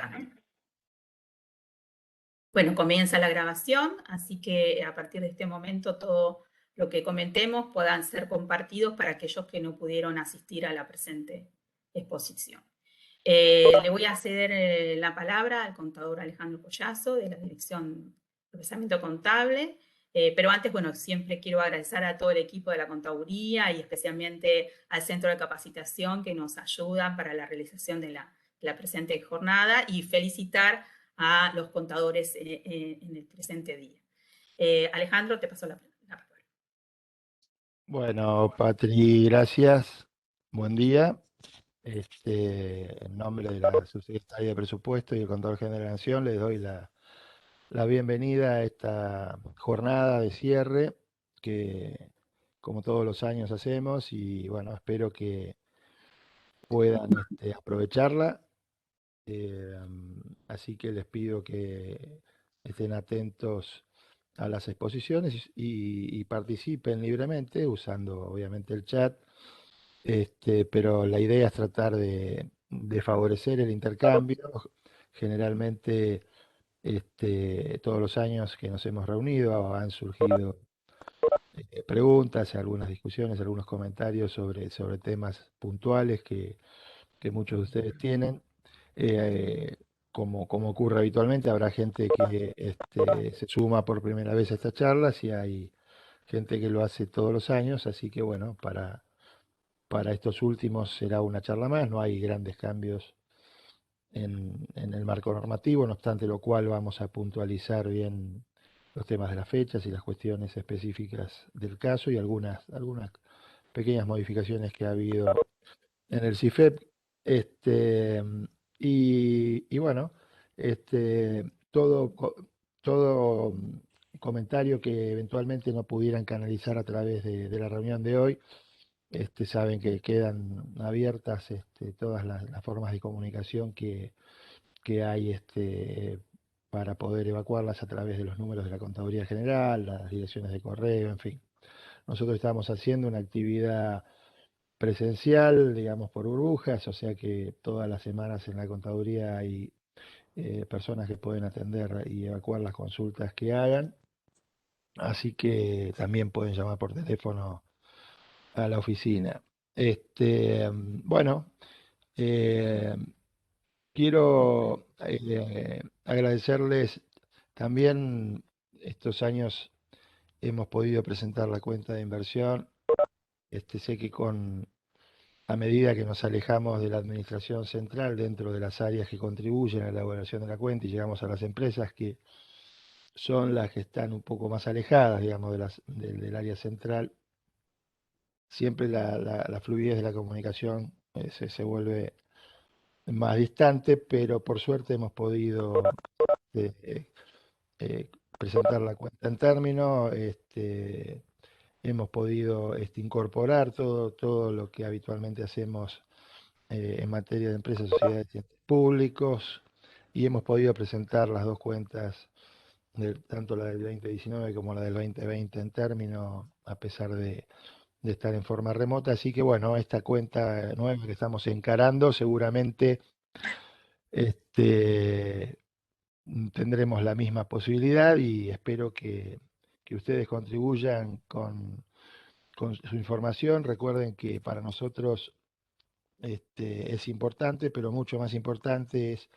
Alejandro. Bueno, comienza la grabación, así que a partir de este momento todo lo que comentemos puedan ser compartidos para aquellos que no pudieron asistir a la presente exposición. Le voy a ceder la palabra al contador Alejandro Collazo de la Dirección de Procesamiento Contable, pero antes, bueno, siempre quiero agradecer a todo el equipo de la contaduría y especialmente al Centro de Capacitación que nos ayuda para la realización de la presente jornada y felicitar a los contadores en el presente día. Alejandro, te paso la palabra. Bueno, Patri, gracias. Buen día. En nombre de la Subsecretaría de Presupuesto y el Contador General de la Nación, les doy la bienvenida a esta jornada de cierre que, como todos los años, hacemos y bueno, espero que puedan aprovecharla. Así que les pido que estén atentos a las exposiciones y participen libremente usando obviamente el chat, pero la idea es tratar de favorecer el intercambio. Generalmente, todos los años que nos hemos reunido han surgido preguntas, algunas discusiones, algunos comentarios sobre temas puntuales que muchos de ustedes tienen. Eh, como ocurre habitualmente, habrá gente que se suma por primera vez a estas charlas y hay gente que lo hace todos los años, así que bueno, para estos últimos será una charla más, no hay grandes cambios en el marco normativo, no obstante lo cual vamos a puntualizar bien los temas de las fechas y las cuestiones específicas del caso y algunas pequeñas modificaciones que ha habido en el CIFEP. Este, y bueno, todo comentario que eventualmente no pudieran canalizar a través de la reunión de hoy, saben que quedan abiertas todas las formas de comunicación que hay para poder evacuarlas a través de los números de la Contaduría General, las direcciones de correo, en fin. Nosotros estamos haciendo una actividad presencial, digamos, por burbujas, o sea que todas las semanas en la contaduría hay personas que pueden atender y evacuar las consultas que hagan, así que también pueden llamar por teléfono a la oficina. Bueno, eh, quiero agradecerles también. Estos años hemos podido presentar la cuenta de inversión. Sé que a medida que nos alejamos de la administración central dentro de las áreas que contribuyen a la elaboración de la cuenta y llegamos a las empresas que son las que están un poco más alejadas, digamos, del área central, siempre la fluidez de la comunicación se vuelve más distante, pero por suerte hemos podido eh, presentar la cuenta en término. Hemos podido incorporar todo lo que habitualmente hacemos en materia de empresas, sociedades y entes públicos, y hemos podido presentar las dos cuentas, tanto la del 2019 como la del 2020 en término, a pesar de estar en forma remota. Así que bueno, esta cuenta nueva que estamos encarando, seguramente este, tendremos la misma posibilidad y espero que ustedes contribuyan con su información. Recuerden que para nosotros es importante, pero mucho más importante es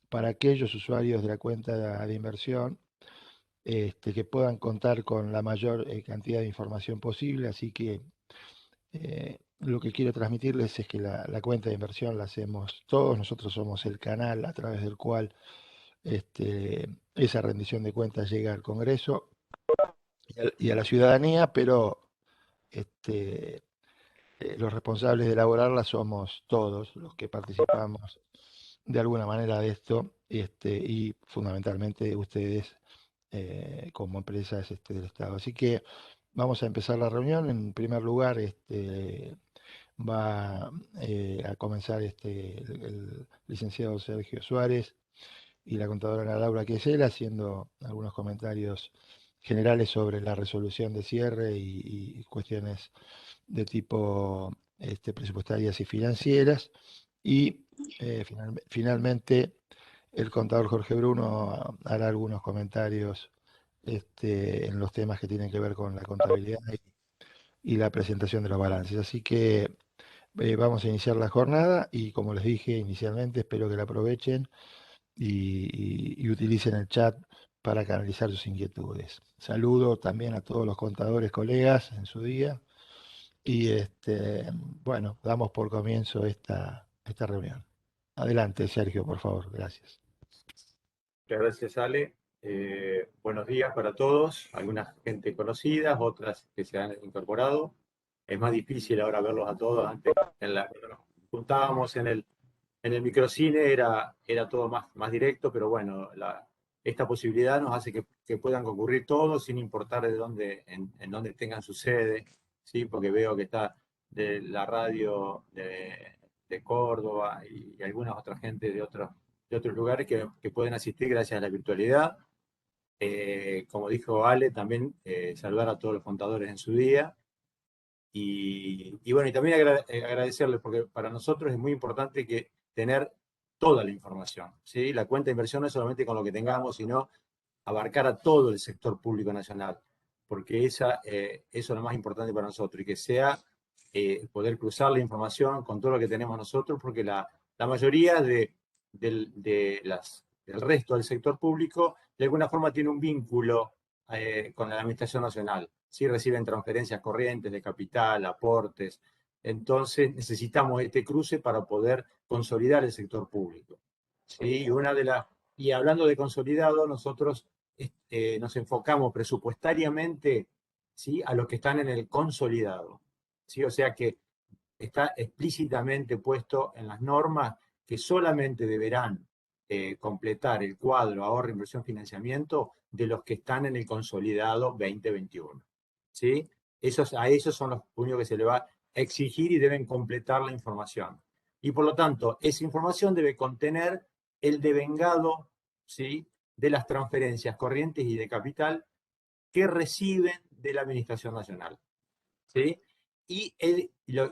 para aquellos usuarios de la cuenta de inversión, que puedan contar con la mayor cantidad de información posible. Así que lo que quiero transmitirles es que la cuenta de inversión la hacemos todos, nosotros somos el canal a través del cual esa rendición de cuentas llega al Congreso y a la ciudadanía, pero este, los responsables de elaborarla somos todos los que participamos de alguna manera de esto, y fundamentalmente ustedes como empresas del Estado. Así que vamos a empezar la reunión. En primer lugar, va a comenzar el licenciado Sergio Suárez y la contadora Ana Laura Quesela haciendo algunos comentarios generales sobre la resolución de cierre y cuestiones de tipo presupuestarias y financieras. Y finalmente el contador Jorge Bruno hará algunos comentarios en los temas que tienen que ver con la contabilidad y la presentación de los balances. Así que vamos a iniciar la jornada y como les dije inicialmente, espero que la aprovechen y utilicen el chat para canalizar sus inquietudes. Saludo también a todos los contadores, colegas en su día y bueno, damos por comienzo esta reunión. Adelante, Sergio, por favor, gracias. Muchas gracias, Ale. Buenos días para todos, algunas gente conocidas, otras que se han incorporado. Es más difícil ahora verlos a todos. Antes, cuando nos juntábamos en el microcine, era todo más directo, pero bueno, esta posibilidad nos hace que puedan concurrir todos sin importar de dónde, en dónde tengan su sede, ¿sí? Porque veo que está de la radio de Córdoba y algunas otras gente de otros lugares que pueden asistir gracias a la virtualidad. Como dijo Ale, también saludar a todos los contadores en su día. Y bueno, y también agradecerles, porque para nosotros es muy importante tener toda la información, ¿sí? La cuenta de inversión no es solamente con lo que tengamos, sino abarcar a todo el sector público nacional, porque eso es lo más importante para nosotros, y que sea poder cruzar la información con todo lo que tenemos nosotros, porque la mayoría del resto del sector público de alguna forma tiene un vínculo con la Administración Nacional. ¿Sí? Reciben transferencias corrientes de capital, aportes. Entonces necesitamos este cruce para poder consolidar el sector público. ¿Sí? Y hablando de consolidado, nosotros nos enfocamos presupuestariamente, ¿sí?, a los que están en el consolidado, ¿sí? O sea que está explícitamente puesto en las normas que solamente deberán completar el cuadro ahorro, inversión, financiamiento de los que están en el consolidado 2021. ¿Sí? A esos son los únicos que se le va a exigir y deben completar la información. Y por lo tanto, esa información debe contener el devengado, ¿sí?, de las transferencias corrientes y de capital que reciben de la Administración Nacional. ¿Sí? Y lo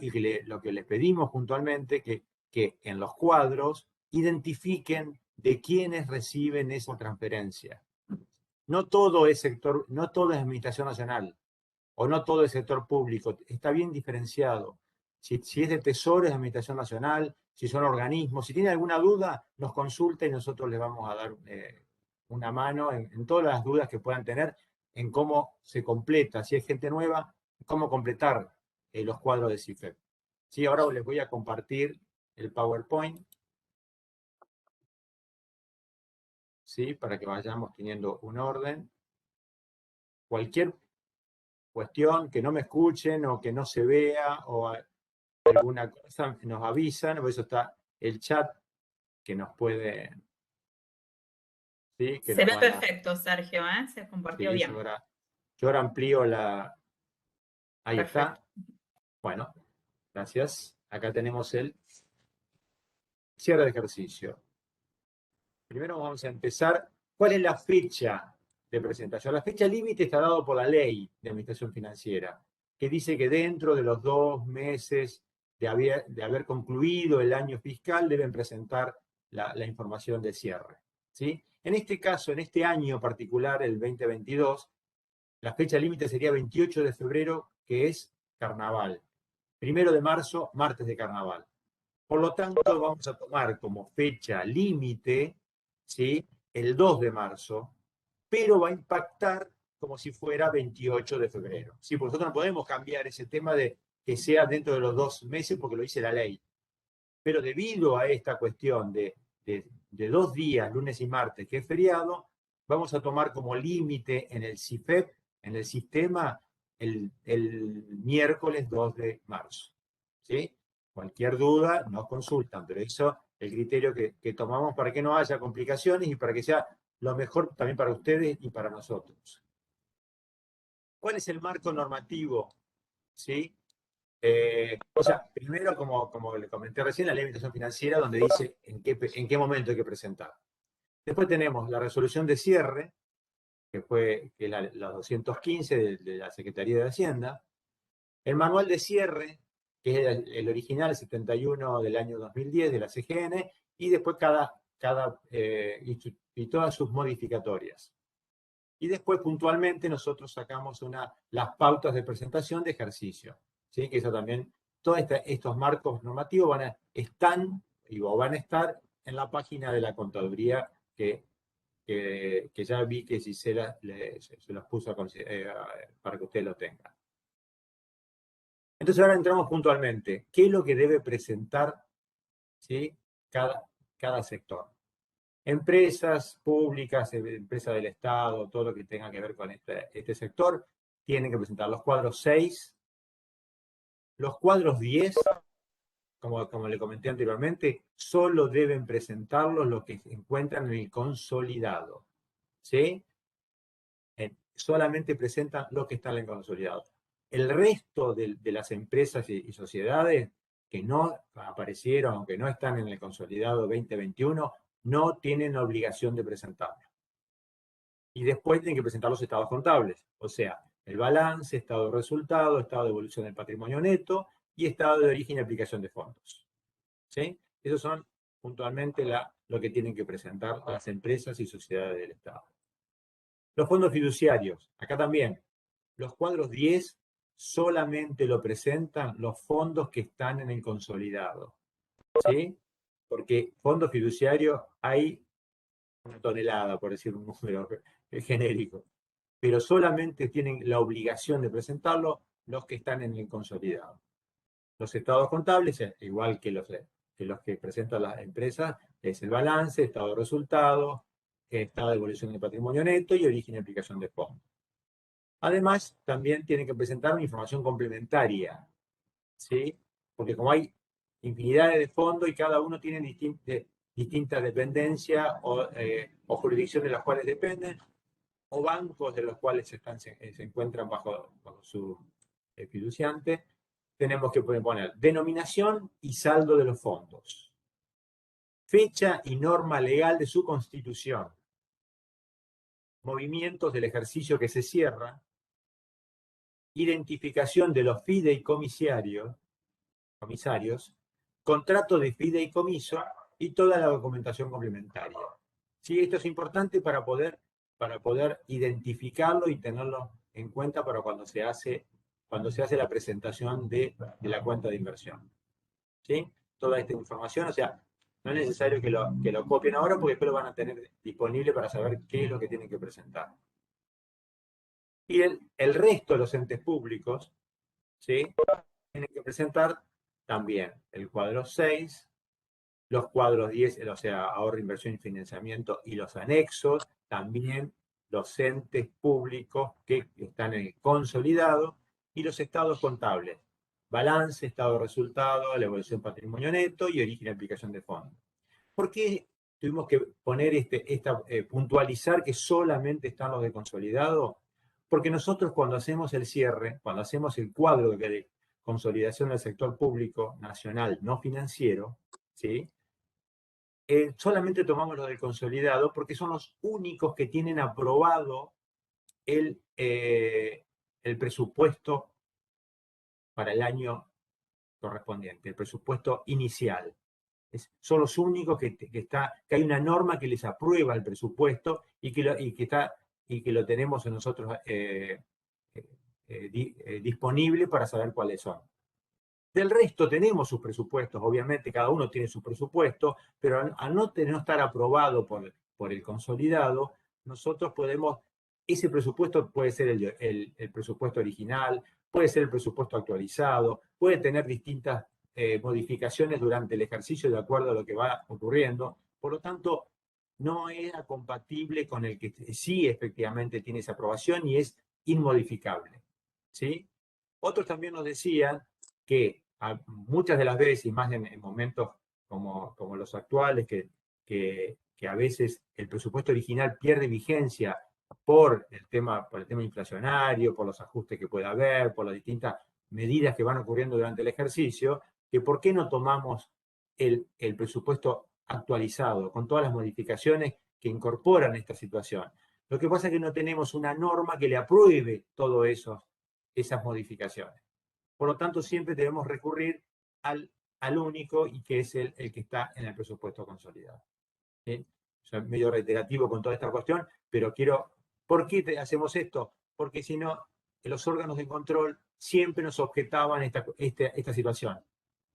que les pedimos puntualmente, que en los cuadros identifiquen de quiénes reciben esa transferencia. No todo es Administración Nacional, o no todo es sector público, está bien diferenciado. Si es de Tesoro, es Administración Nacional, si son organismos. Si tiene alguna duda, nos consulta y nosotros les vamos a dar una mano en todas las dudas que puedan tener, en cómo se completa, si es gente nueva, cómo completar los cuadros de CIFEP. ¿Sí? Ahora les voy a compartir el PowerPoint, ¿sí?, para que vayamos teniendo un orden. Cualquier cuestión, que no me escuchen o que no se vea o alguna cosa, nos avisan. Por eso está el chat que nos puede... ¿sí? Que Se nos ve van perfecto, Sergio, ¿eh? Se compartió sí, bien. yo ahora amplío la... Ahí Perfecto. está. Bueno, gracias. Acá tenemos el cierre de ejercicio. Primero vamos a empezar. ¿Cuál es la fecha de presentación? La fecha límite está dado por la ley de administración financiera, que dice que dentro de los 2 meses de haber concluido el año fiscal deben presentar la información de cierre. ¿Sí? En este caso, en este año particular, el 2022, la fecha límite sería 28 de febrero, que es carnaval. 1 de marzo, martes de carnaval. Por lo tanto, vamos a tomar como fecha límite, ¿sí?, el 2 de marzo, pero va a impactar como si fuera 28 de febrero. ¿Sí? Porque nosotros no podemos cambiar ese tema de que sea dentro de los 2 meses porque lo dice la ley. Pero debido a esta cuestión de 2 días, lunes y martes, que es feriado, vamos a tomar como límite en el CIFEP, en el sistema, el miércoles 2 de marzo. ¿Sí? Cualquier duda nos consultan, pero eso es el criterio que tomamos para que no haya complicaciones y para que sea lo mejor también para ustedes y para nosotros. ¿Cuál es el marco normativo? ¿Sí? O sea, primero, como le comenté recién, la ley de administración financiera, donde dice en qué momento hay que presentar. Después tenemos la resolución de cierre, que es la 215 de la Secretaría de Hacienda. El manual de cierre, que es el original, 71 del año 2010 de la CGN, y después cada y todas sus modificatorias. Y después, puntualmente, nosotros sacamos las pautas de presentación de ejercicio. ¿Sí? Que eso también, todos estos marcos normativos van a estar en la página de la contaduría que ya vi que Gisela se los puso para que ustedes lo tengan. Entonces ahora entramos puntualmente. ¿Qué es lo que debe presentar, ¿sí? cada sector? Empresas públicas, empresas del Estado, todo lo que tenga que ver con este sector, tienen que presentar los cuadros 6, los cuadros 10, como le comenté anteriormente, solo deben presentarlos los que se encuentran en el consolidado. ¿Sí? Solamente presentan los que están en el consolidado. El resto de las empresas y sociedades que no aparecieron, que no están en el consolidado 2021, no tienen obligación de presentarlo. Y después tienen que presentar los estados contables, o sea, el balance, estado de resultado, estado de evolución del patrimonio neto y estado de origen y aplicación de fondos. ¿Sí? Esos son puntualmente lo que tienen que presentar las empresas y sociedades del Estado. Los fondos fiduciarios, acá también, los cuadros 10 solamente lo presentan los fondos que están en el consolidado. ¿Sí? Porque fondos fiduciarios hay una tonelada, por decir un número genérico, pero solamente tienen la obligación de presentarlo los que están en el consolidado. Los estados contables, igual que los que presentan las empresas, es el balance, estado de resultados, estado de evolución del patrimonio neto y origen y aplicación de fondos. Además, también tienen que presentar una información complementaria, ¿sí? Porque como hay infinidades de fondos y cada uno tiene distintas dependencias o jurisdicciones de las cuales dependen, o bancos de los cuales se encuentran bajo su fiduciante, tenemos que poner denominación y saldo de los fondos, fecha y norma legal de su constitución, movimientos del ejercicio que se cierra, identificación de los fideicomisarios, contrato de fideicomiso y toda la documentación complementaria. ¿Sí? Esto es importante para poder identificarlo y tenerlo en cuenta para cuando se hace la presentación de la cuenta de inversión. ¿Sí? Toda esta información, o sea, no es necesario que lo copien ahora porque después lo van a tener disponible para saber qué es lo que tienen que presentar. Y el resto de los entes públicos, ¿sí? Tienen que presentar también el cuadro 6, los cuadros 10, o sea, ahorro, inversión y financiamiento, y los anexos, también los entes públicos que están en el consolidado, y los estados contables, balance, estado de resultado, la evolución patrimonio neto y origen y aplicación de fondos. ¿Por qué tuvimos que poner puntualizar que solamente están los de consolidado? Porque nosotros cuando hacemos el cierre, cuando hacemos el cuadro de consolidación del sector público nacional no financiero, ¿sí? Solamente tomamos los del consolidado porque son los únicos que tienen aprobado el presupuesto para el año correspondiente, el presupuesto inicial. Son los únicos que hay una norma que les aprueba el presupuesto y que lo tenemos nosotros disponible para saber cuáles son. Del resto tenemos sus presupuestos, obviamente cada uno tiene su presupuesto, pero al no estar aprobado por el consolidado, nosotros ese presupuesto puede ser el presupuesto original, puede ser el presupuesto actualizado, puede tener distintas modificaciones durante el ejercicio de acuerdo a lo que va ocurriendo. Por lo tanto, no era compatible con el que sí efectivamente tiene esa aprobación y es inmodificable. ¿Sí? Otros también nos decían que muchas de las veces, y más en momentos como los actuales, que a veces el presupuesto original pierde vigencia por el tema inflacionario, por los ajustes que pueda haber, por las distintas medidas que van ocurriendo durante el ejercicio, que por qué no tomamos el presupuesto actualizado con todas las modificaciones que incorporan esta situación. Lo que pasa es que no tenemos una norma que le apruebe todo esas modificaciones. Por lo tanto, siempre debemos recurrir al único y que es el que está en el presupuesto consolidado. ¿sí? Soy medio reiterativo con toda esta cuestión, pero ¿por qué hacemos esto? Porque si no, los órganos de control siempre nos objetaban esta situación,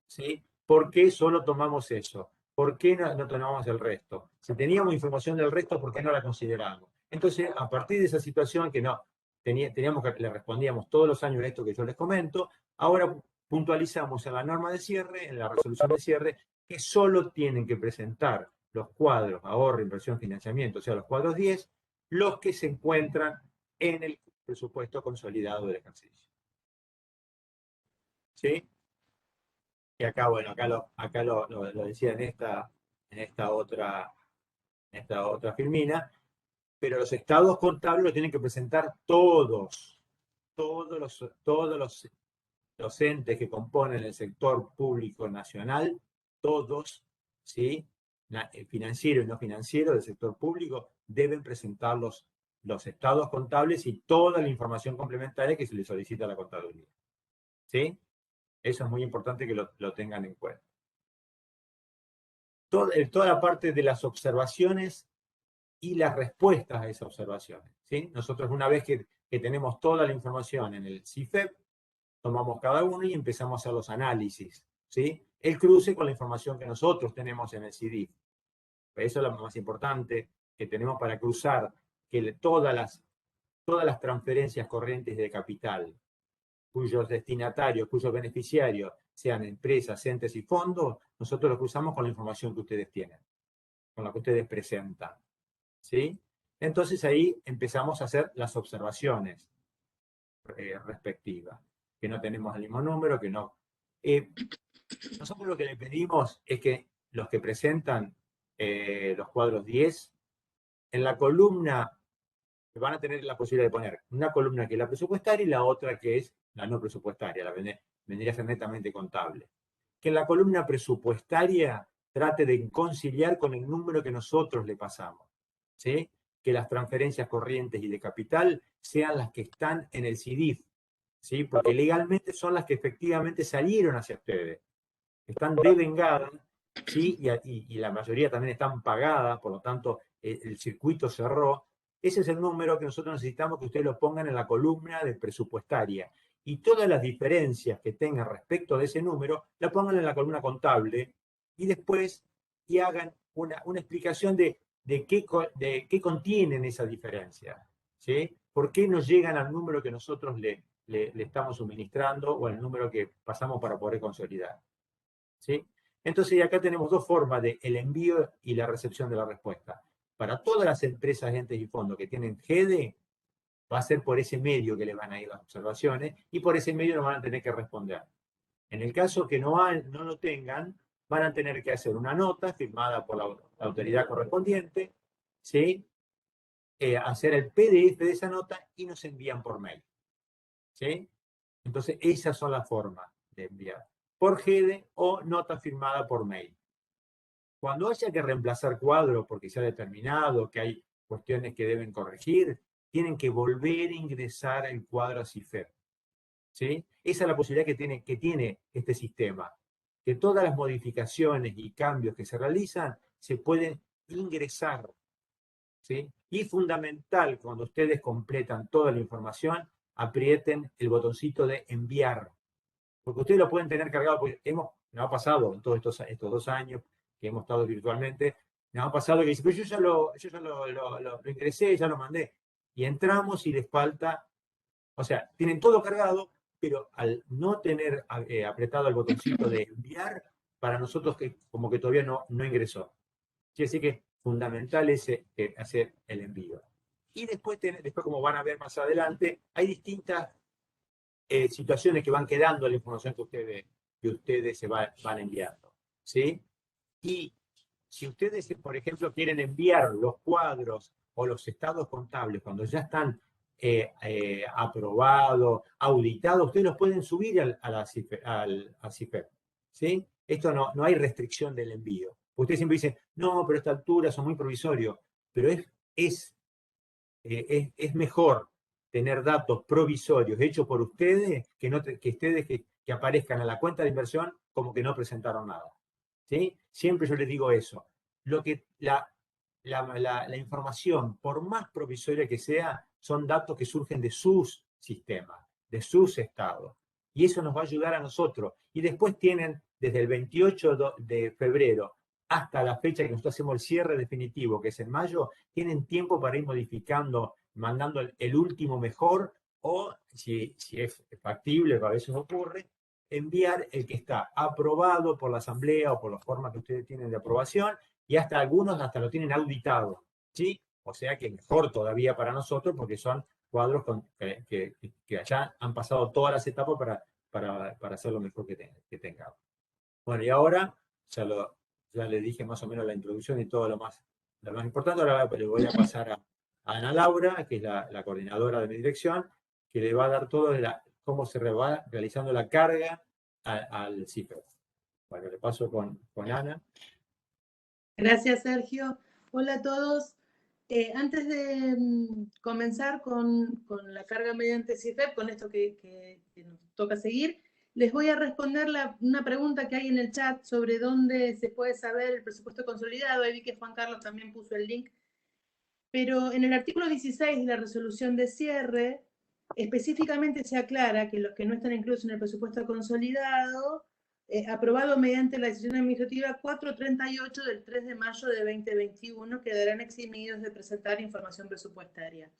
¿sí? ¿Por qué solo tomamos eso? ¿Por qué no tomamos el resto? Si teníamos información del resto, ¿por qué no la consideramos? Entonces, a partir de esa situación que le respondíamos todos los años a esto que yo les comento, ahora puntualizamos en la norma de cierre, en la resolución de cierre, que solo tienen que presentar los cuadros ahorro, inversión, financiamiento, o sea, los cuadros 10, los que se encuentran en el presupuesto consolidado del ejercicio. ¿Sí? Y acá, bueno, acá lo decía en esta otra filmina, pero los estados contables lo tienen que presentar todos los entes que componen el sector público nacional, todos, ¿sí? Financiero y no financiero del sector público, deben presentar los estados contables y toda la información complementaria que se le solicita a la contaduría. ¿Sí? Eso es muy importante que lo tengan en cuenta. Toda la parte de las observaciones y las respuestas a esas observaciones. ¿Sí? Nosotros una vez que tenemos toda la información en el CIFEP, tomamos cada uno y empezamos a hacer los análisis. ¿Sí? El cruce con la información que nosotros tenemos en el CIDIF. Eso es lo más importante que tenemos para cruzar que todas las transferencias corrientes de capital, cuyos destinatarios, cuyos beneficiarios sean empresas, entes y fondos, nosotros lo cruzamos con la información que ustedes tienen, con la que ustedes presentan. ¿Sí? Entonces ahí empezamos a hacer las observaciones respectivas, que no tenemos el mismo número, que no. Nosotros lo que le pedimos es que los que presentan los cuadros 10, en la columna van a tener la posibilidad de poner una columna que es la presupuestaria y la otra que es la no presupuestaria, vendría a ser netamente contable. Que en la columna presupuestaria trate de conciliar con el número que nosotros le pasamos. ¿Sí? Que las transferencias corrientes y de capital sean las que están en el CIDIF, ¿sí? Porque legalmente son las que efectivamente salieron hacia ustedes. Están devengadas, ¿sí? Y la mayoría también están pagadas, por lo tanto el circuito cerró. Ese es el número que nosotros necesitamos que ustedes lo pongan en la columna de presupuestaria. Y todas las diferencias que tengan respecto de ese número, la pongan en la columna contable y después hagan una explicación de qué contienen esas diferencias. ¿Sí? ¿Por qué no llegan al número que nosotros le estamos suministrando o al número que pasamos para poder consolidar? ¿Sí? Entonces, acá tenemos dos formas de el envío y la recepción de la respuesta. Para todas las empresas, entes y fondos que tienen GEDE, va a ser por ese medio que le van a ir las observaciones y por ese medio nos van a tener que responder. En el caso que no lo tengan, van a tener que hacer una nota firmada por la autoridad correspondiente, ¿sí? Hacer el PDF de esa nota y nos envían por mail. ¿Sí? Entonces, esas son las formas de enviar. Por GEDE o nota firmada por mail. Cuando haya que reemplazar cuadro porque se ha determinado que hay cuestiones que deben corregir, tienen que volver a ingresar el cuadro a CIFEP. ¿Sí? Esa es la posibilidad que tiene este sistema, que todas las modificaciones y cambios que se realizan se pueden ingresar. ¿Sí? Y fundamental, cuando ustedes completan toda la información, aprieten el botoncito de enviar. Porque ustedes lo pueden tener cargado, porque nos ha pasado en todos estos 2 años que hemos estado virtualmente, nos ha pasado que dicen, pero yo ya lo ingresé, ya lo mandé. Y entramos y les falta, o sea, tienen todo cargado, pero al no tener apretado el botoncito de enviar, para nosotros como que todavía no ingresó. Así que fundamental es hacer el envío. Y después, como van a ver más adelante, hay distintas situaciones que van quedando en la información que ustedes se van enviando. ¿Sí? Y si ustedes, por ejemplo, quieren enviar los cuadros o los estados contables cuando ya están aprobados, auditados, ustedes los pueden subir al CIFEP. ¿Sí? Esto no hay restricción del envío. Ustedes siempre dicen, no, pero a esta altura son muy provisorios. Pero es mejor tener datos provisorios hechos por ustedes que aparezcan en la cuenta de inversión como que no presentaron nada. ¿Sí? Siempre yo les digo eso. la información, por más provisoria que sea, son datos que surgen de sus sistemas, de sus estados. Y eso nos va a ayudar a nosotros. Y después tienen, desde el 28 de febrero hasta la fecha que nosotros hacemos el cierre definitivo, que es en mayo, tienen tiempo para ir modificando, mandando el último mejor, o si es factible, que a veces ocurre, enviar el que está aprobado por la asamblea o por la forma que ustedes tienen de aprobación, y hasta algunos hasta lo tienen auditado, ¿sí? O sea que mejor todavía para nosotros, porque son cuadros que allá han pasado todas las etapas para hacer lo mejor que tengamos. Bueno, y ahora ya le dije más o menos la introducción y todo lo más importante. Ahora le voy a pasar a Ana Laura, que es la coordinadora de mi dirección, que le va a dar todo cómo se va realizando la carga al CIFER. Bueno, le paso con Ana. Gracias, Sergio. Hola a todos. Antes de comenzar con la carga mediante CIFEP, con esto que nos toca seguir, les voy a responder una pregunta que hay en el chat sobre dónde se puede saber el presupuesto consolidado. Ahí vi que Juan Carlos también puso el link. Pero en el artículo 16 de la resolución de cierre, específicamente se aclara que los que no están incluidos en el presupuesto consolidado, aprobado mediante la decisión administrativa 438 del 3 de mayo de 2021, quedarán eximidos de presentar información presupuestaria,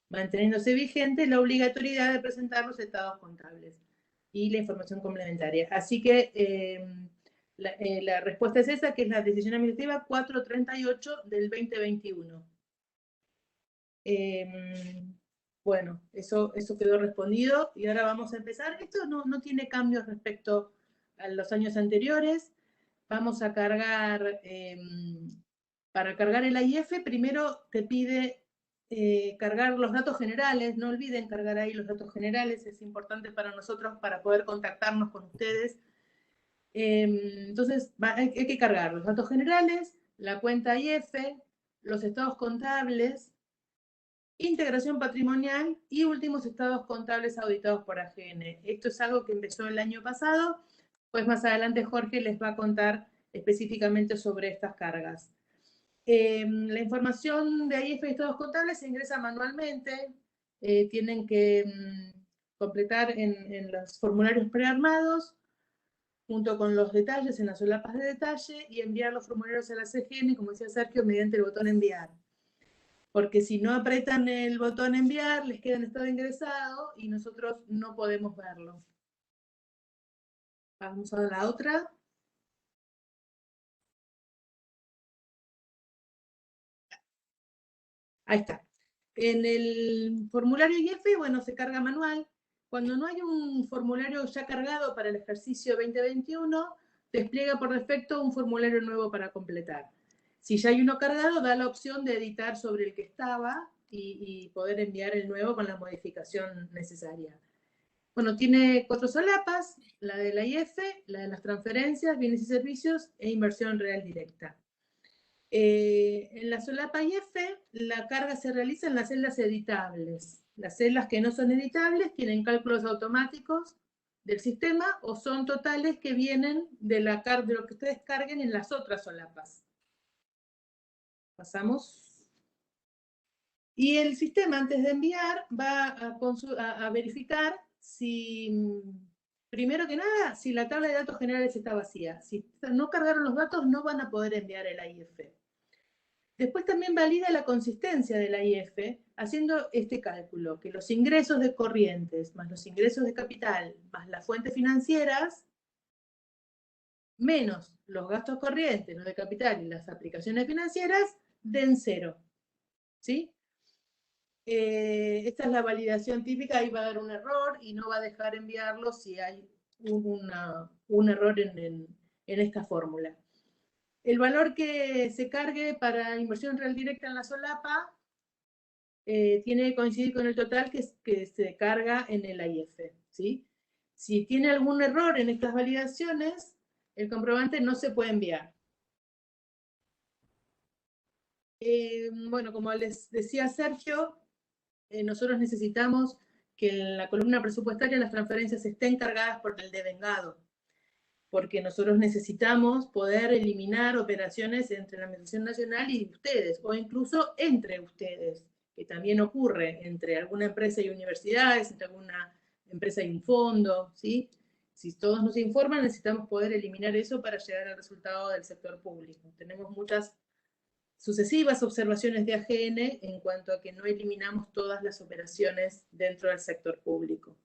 manteniéndose vigente la obligatoriedad de presentar los estados contables y la información complementaria. Así que la respuesta es esa, que es la decisión administrativa 438 del 2021. Bueno, eso quedó respondido y ahora vamos a empezar. Esto no tiene cambios respecto a los años anteriores. Vamos a cargar, para cargar el AIF, primero te pide cargar los datos generales. No olviden cargar ahí los datos generales, es importante para nosotros para poder contactarnos con ustedes. Entonces hay que cargar los datos generales, la cuenta AIF, los estados contables, integración patrimonial y últimos estados contables auditados por AGN. Esto es algo que empezó el año pasado, pues más adelante Jorge les va a contar específicamente sobre estas cargas. La información de AIF y estados contables se ingresa manualmente, tienen que completar en los formularios prearmados, junto con los detalles en las solapas de detalle, y enviar los formularios a la CGN, como decía Sergio, mediante el botón enviar. Porque si no apretan el botón enviar, les queda en estado ingresado y nosotros no podemos verlo. Vamos a la otra. Ahí está. En el formulario IF, bueno, se carga manual. Cuando no hay un formulario ya cargado para el ejercicio 2021, despliega por defecto un formulario nuevo para completar. Si ya hay uno cargado, da la opción de editar sobre el que estaba y poder enviar el nuevo con la modificación necesaria. Bueno, tiene 4 solapas, la de la IF, la de las transferencias, bienes y servicios e inversión real directa. En la solapa IF, la carga se realiza en las celdas editables. Las celdas que no son editables tienen cálculos automáticos del sistema o son totales que vienen de lo que ustedes carguen en las otras solapas. Pasamos. Y el sistema, antes de enviar, va a verificar si, primero que nada, si la tabla de datos generales está vacía. Si no cargaron los datos, no van a poder enviar el AIF. Después también valida la consistencia del AIF haciendo este cálculo, que los ingresos de corrientes más los ingresos de capital más las fuentes financieras menos los gastos corrientes, los de capital y las aplicaciones financieras den 0. ¿Sí? Esta es la validación típica, ahí va a dar un error y no va a dejar enviarlo si hay un error en esta fórmula. El valor que se cargue para inversión real directa en la solapa tiene que coincidir con el total que se carga en el AIF. ¿Sí? Si tiene algún error en estas validaciones, el comprobante no se puede enviar. Bueno, como les decía Sergio, nosotros necesitamos que en la columna presupuestaria las transferencias estén cargadas por el devengado. porque nosotros necesitamos poder eliminar operaciones entre la Administración Nacional y ustedes, o incluso entre ustedes, que también ocurre entre alguna empresa y universidades, entre alguna empresa y un fondo, ¿sí? Si todos nos informan, necesitamos poder eliminar eso para llegar al resultado del sector público. Tenemos muchas sucesivas observaciones de AGN en cuanto a que no eliminamos todas las operaciones dentro del sector público.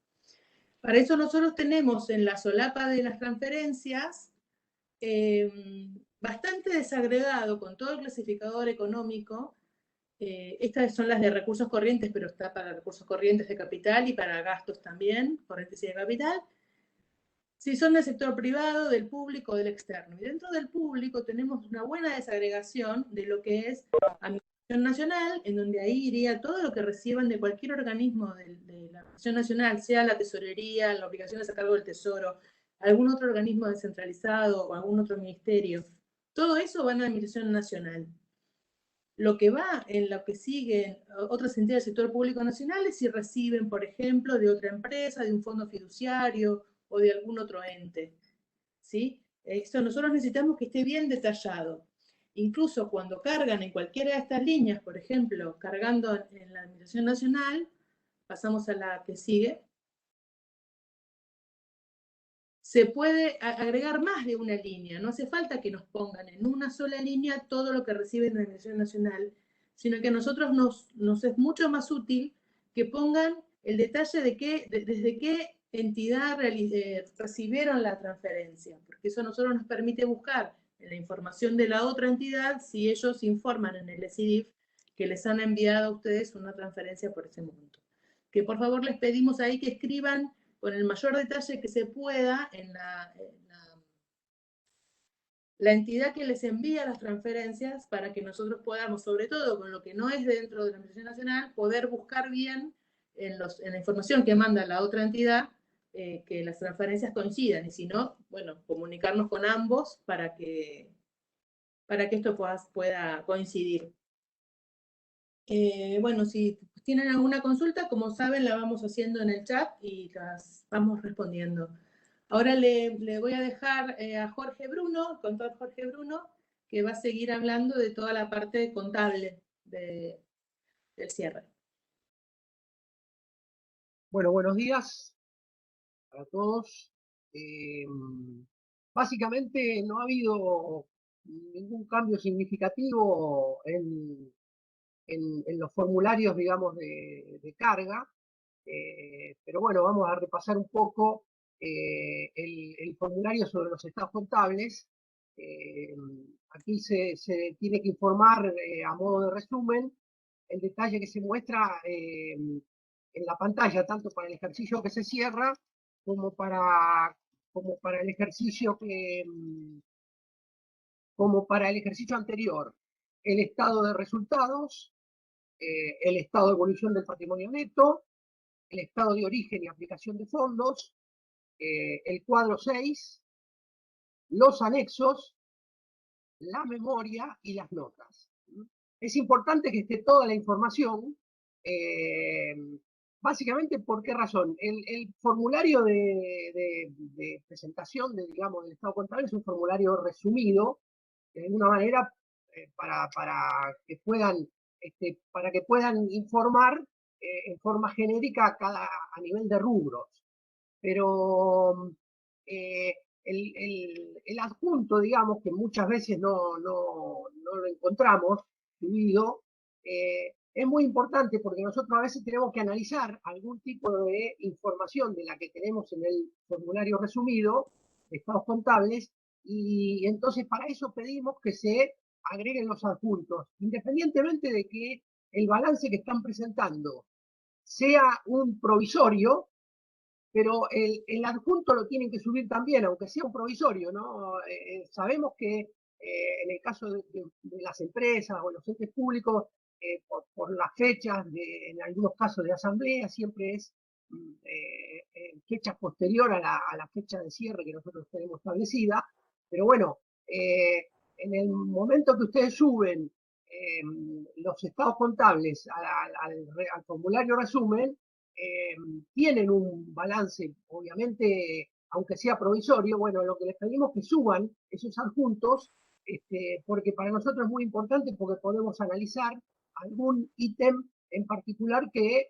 Para eso nosotros tenemos en la solapa de las transferencias bastante desagregado con todo el clasificador económico. Estas son las de recursos corrientes, pero está para recursos corrientes de capital y para gastos también, corrientes y de capital. Si son del sector privado, del público o del externo. Y dentro del público tenemos una buena desagregación de lo que es Administración Nacional, en donde ahí iría todo lo que reciban de cualquier organismo de la Administración Nacional, sea la tesorería, las obligaciones a cargo del Tesoro, algún otro organismo descentralizado o algún otro ministerio. Todo eso va en la Administración Nacional. Lo que va en lo que siguen otras entidades del sector público nacional es si reciben, por ejemplo, de otra empresa, de un fondo fiduciario o de algún otro ente. ¿Sí? Esto nosotros necesitamos que esté bien detallado. Incluso cuando cargan en cualquiera de estas líneas, por ejemplo, cargando en la Administración Nacional, pasamos a la que sigue, se puede agregar más de una línea. No hace falta que nos pongan en una sola línea todo lo que reciben de la Administración Nacional, sino que a nosotros nos es mucho más útil que pongan el detalle de desde qué entidad recibieron la transferencia, porque eso a nosotros nos permite buscar en la información de la otra entidad si ellos informan en el ESIDIF que les han enviado a ustedes una transferencia por ese monto. Que por favor les pedimos ahí que escriban con el mayor detalle que se pueda en la entidad que les envía las transferencias para que nosotros podamos, sobre todo con lo que no es dentro de la Administración Nacional, poder buscar bien en la información que manda la otra entidad que las transferencias coincidan. Y si no, bueno, comunicarnos con ambos para que esto pueda coincidir. Bueno, si tienen alguna consulta, como saben, la vamos haciendo en el chat y las vamos respondiendo. Ahora le voy a dejar a Jorge Bruno, contador Jorge Bruno, que va a seguir hablando de toda la parte contable del cierre. Bueno, buenos días a todos. Básicamente no ha habido ningún cambio significativo en los formularios, digamos, de carga, pero bueno, vamos a repasar un poco el formulario sobre los estados contables. Aquí se tiene que informar a modo de resumen el detalle que se muestra en la pantalla, tanto para el ejercicio que se cierra como para el ejercicio anterior. El estado de resultados, el estado de evolución del patrimonio neto, el estado de origen y aplicación de fondos, el cuadro 6, los anexos, la memoria y las notas. Es importante que esté toda la información, básicamente, ¿por qué razón? El formulario de presentación digamos, del estado contable es un formulario resumido, de alguna manera, para que puedan informar en forma genérica a nivel de rubros. Pero el adjunto, digamos, que muchas veces no lo encontramos incluido, es muy importante porque nosotros a veces tenemos que analizar algún tipo de información de la que tenemos en el formulario resumido, de estados contables, y entonces para eso pedimos que se agreguen los adjuntos, independientemente de que el balance que están presentando sea un provisorio, pero el adjunto lo tienen que subir también, aunque sea un provisorio, ¿no? Sabemos que en el caso de las empresas o los entes públicos, por las fechas, en algunos casos de asamblea, siempre es fecha posterior a la fecha de cierre que nosotros tenemos establecida, pero bueno, en el momento que ustedes suben los estados contables al formulario resumen, tienen un balance, obviamente, aunque sea provisorio, bueno, lo que les pedimos es que suban esos adjuntos, porque para nosotros es muy importante porque podemos analizar algún ítem en particular que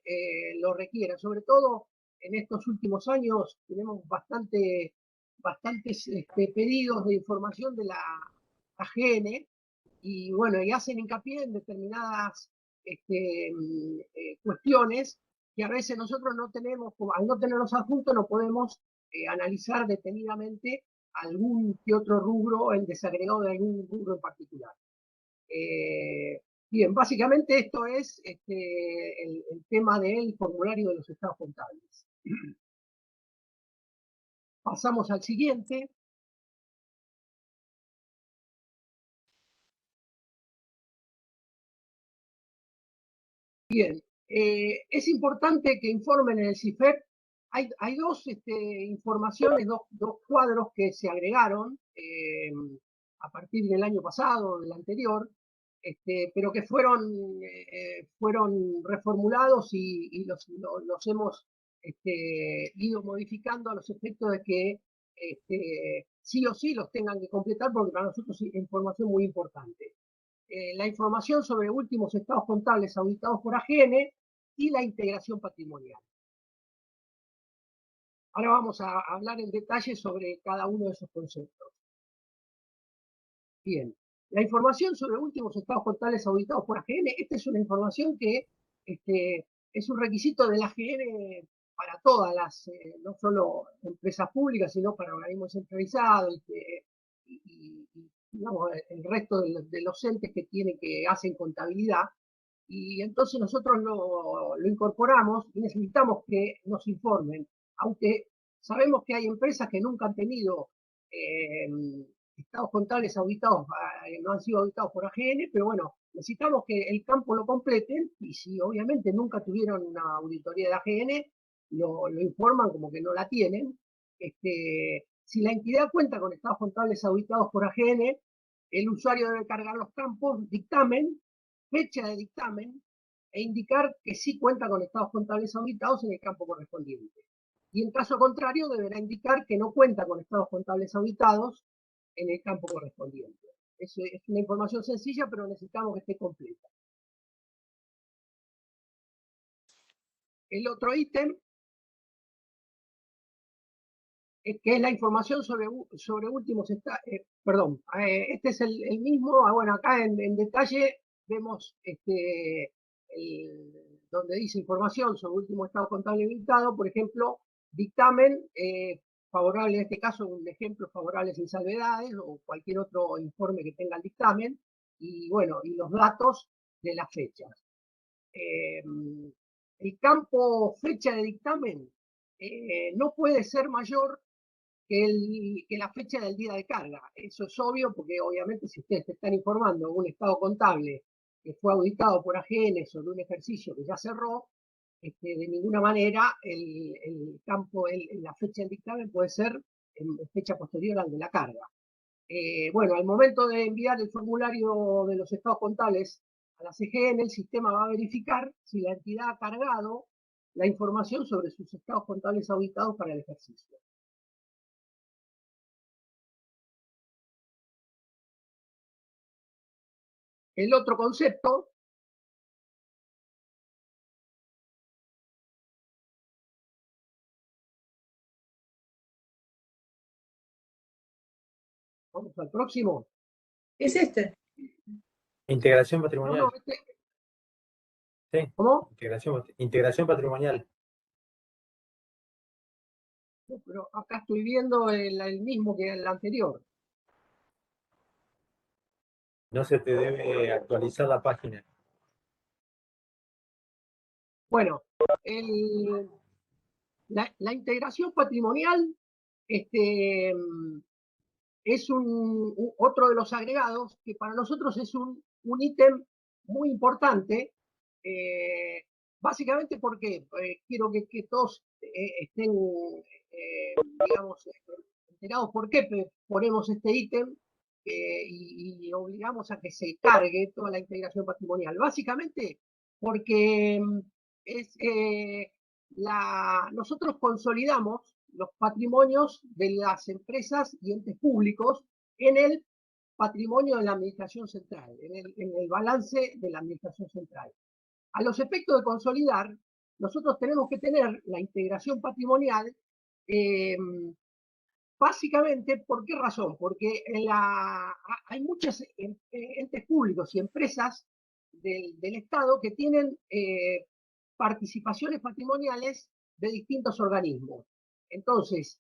lo requiera. Sobre todo en estos últimos años tenemos bastantes pedidos de información de la AGN y bueno, y hacen hincapié en determinadas cuestiones que a veces nosotros no tenemos, al no tener los adjuntos no podemos analizar detenidamente algún que otro rubro, el desagregado de algún rubro en particular. Bien, básicamente esto es el tema del formulario de los estados contables. Pasamos al siguiente. Bien, es importante que informen en el CIFEP. Hay dos informaciones, dos cuadros que se agregaron a partir del año pasado, del anterior, pero que fueron reformulados y los hemos ido modificando a los efectos de que sí o sí los tengan que completar, porque para nosotros es información muy importante. La información sobre últimos estados contables auditados por AGN y la integración patrimonial. Ahora vamos a hablar en detalle sobre cada uno de esos conceptos. Bien, la información sobre últimos estados contables auditados por AGN, esta es una información que es un requisito de la AGN para todas las, no solo empresas públicas, sino para organismos centralizados y digamos, el resto de los entes que hacen contabilidad. Y entonces nosotros lo incorporamos y necesitamos que nos informen, aunque sabemos que hay empresas que nunca han tenido estados contables auditados, no han sido auditados por AGN, pero bueno, necesitamos que el campo lo completen y si obviamente nunca tuvieron una auditoría de AGN, lo informan como que no la tienen. Si la entidad cuenta con estados contables auditados por AGN, el usuario debe cargar los campos dictamen, fecha de dictamen e indicar que sí cuenta con estados contables auditados en el campo correspondiente. Y en caso contrario deberá indicar que no cuenta con estados contables auditados en el campo correspondiente. Es una información sencilla, pero necesitamos que esté completa. El otro ítem que es la información sobre últimos estados, perdón, este es el mismo, bueno, acá en detalle vemos donde dice información sobre último estado contable habilitado, por ejemplo, dictamen favorable, en este caso un ejemplo favorable sin salvedades o cualquier otro informe que tenga el dictamen, y bueno, y los datos de las fechas. El campo fecha de dictamen no puede ser mayor que la fecha del día de carga. Eso es obvio porque obviamente si ustedes te están informando de un estado contable que fue auditado por AGN sobre un ejercicio que ya cerró, de ninguna manera el campo, la fecha del dictamen puede ser en fecha posterior al de la carga. Bueno, al momento de enviar el formulario de los estados contables a la CGN, el sistema va a verificar si la entidad ha cargado la información sobre sus estados contables auditados para el ejercicio. El otro concepto vamos al próximo. ¿Es este? Integración patrimonial. No, Sí. ¿Cómo? Integración patrimonial. No, pero acá estoy viendo el mismo que el anterior. No se te debe actualizar la página. Bueno, la integración patrimonial es otro de los agregados que para nosotros es un ítem muy importante, básicamente porque quiero que todos estén, digamos, enterados por qué ponemos este ítem y obligamos a que se cargue toda la integración patrimonial. Básicamente porque nosotros consolidamos los patrimonios de las empresas y entes públicos en el patrimonio de la administración central, en el balance de la administración central. A los efectos de consolidar, nosotros tenemos que tener la integración patrimonial, básicamente, ¿por qué razón? Porque hay muchos entes públicos y empresas del Estado que tienen participaciones patrimoniales de distintos organismos. Entonces,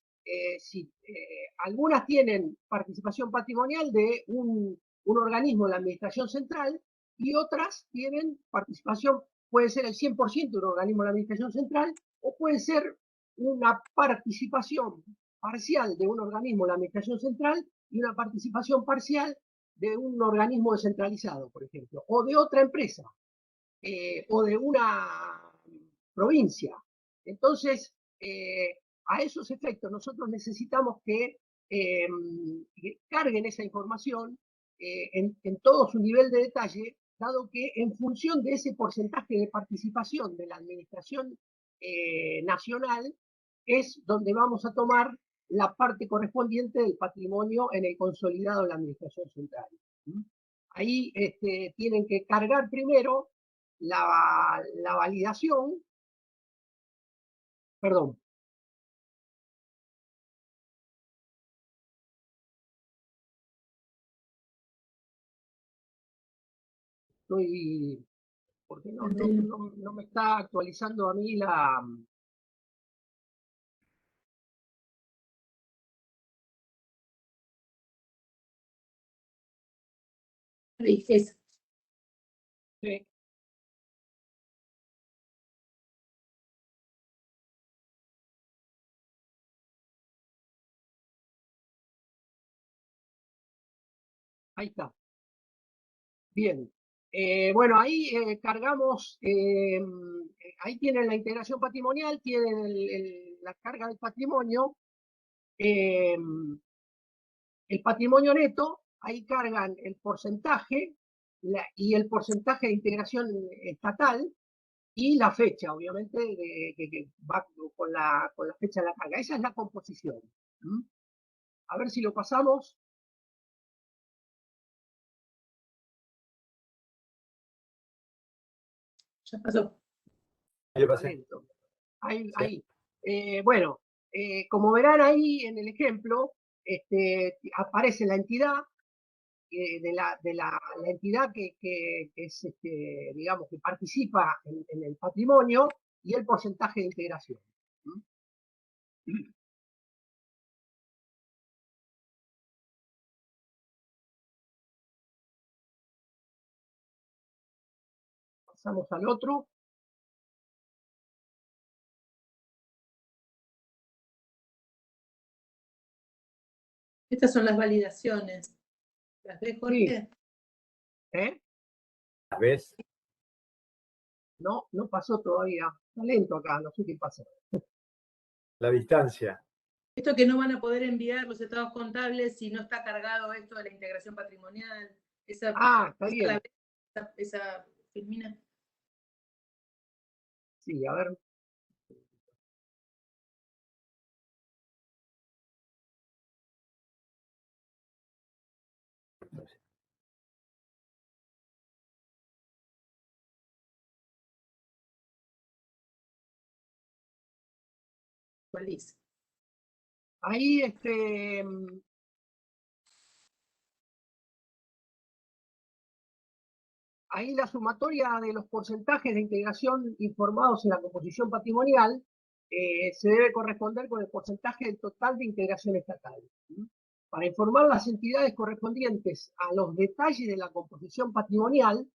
algunas tienen participación patrimonial de un organismo de la administración central y otras tienen participación, puede ser el 100% de un organismo de la administración central o puede ser una participación parcial de un organismo de la administración central y una participación parcial de un organismo descentralizado, por ejemplo, o de otra empresa, o de una provincia. Entonces, a esos efectos nosotros necesitamos que carguen esa información en todo su nivel de detalle, dado que en función de ese porcentaje de participación de la administración nacional es donde vamos a tomar la parte correspondiente del patrimonio en el consolidado de la administración central. Ahí tienen que cargar primero la validación, perdón. Porque no me está actualizando a mí la... Riqueza. Sí. Ahí está. Bien. Bueno, ahí cargamos, ahí tienen la integración patrimonial, tienen la carga del patrimonio, el patrimonio neto, ahí cargan el porcentaje y el porcentaje de integración estatal y la fecha, obviamente, que va con la fecha de la carga. Esa es la composición. A ver si lo pasamos. Ya pasó. Ahí lo pasé. Ahí. Bueno, como verán ahí en el ejemplo, aparece la entidad la entidad que es, digamos, que participa en el patrimonio y el porcentaje de integración. Pasamos al otro. Estas son las validaciones. ¿Las ves, Jorge? Sí. ¿Las ves? No pasó todavía. Está lento acá, no sé qué pasa. La distancia. Esto que no van a poder enviar los estados contables si no está cargado esto de la integración patrimonial. Está bien. Esa Filmina. Sí, a ver. ¿Cuál dice? Ahí, ahí la sumatoria de los porcentajes de integración informados en la composición patrimonial se debe corresponder con el porcentaje del total de integración estatal. Para informar las entidades correspondientes a los detalles de la composición patrimonial,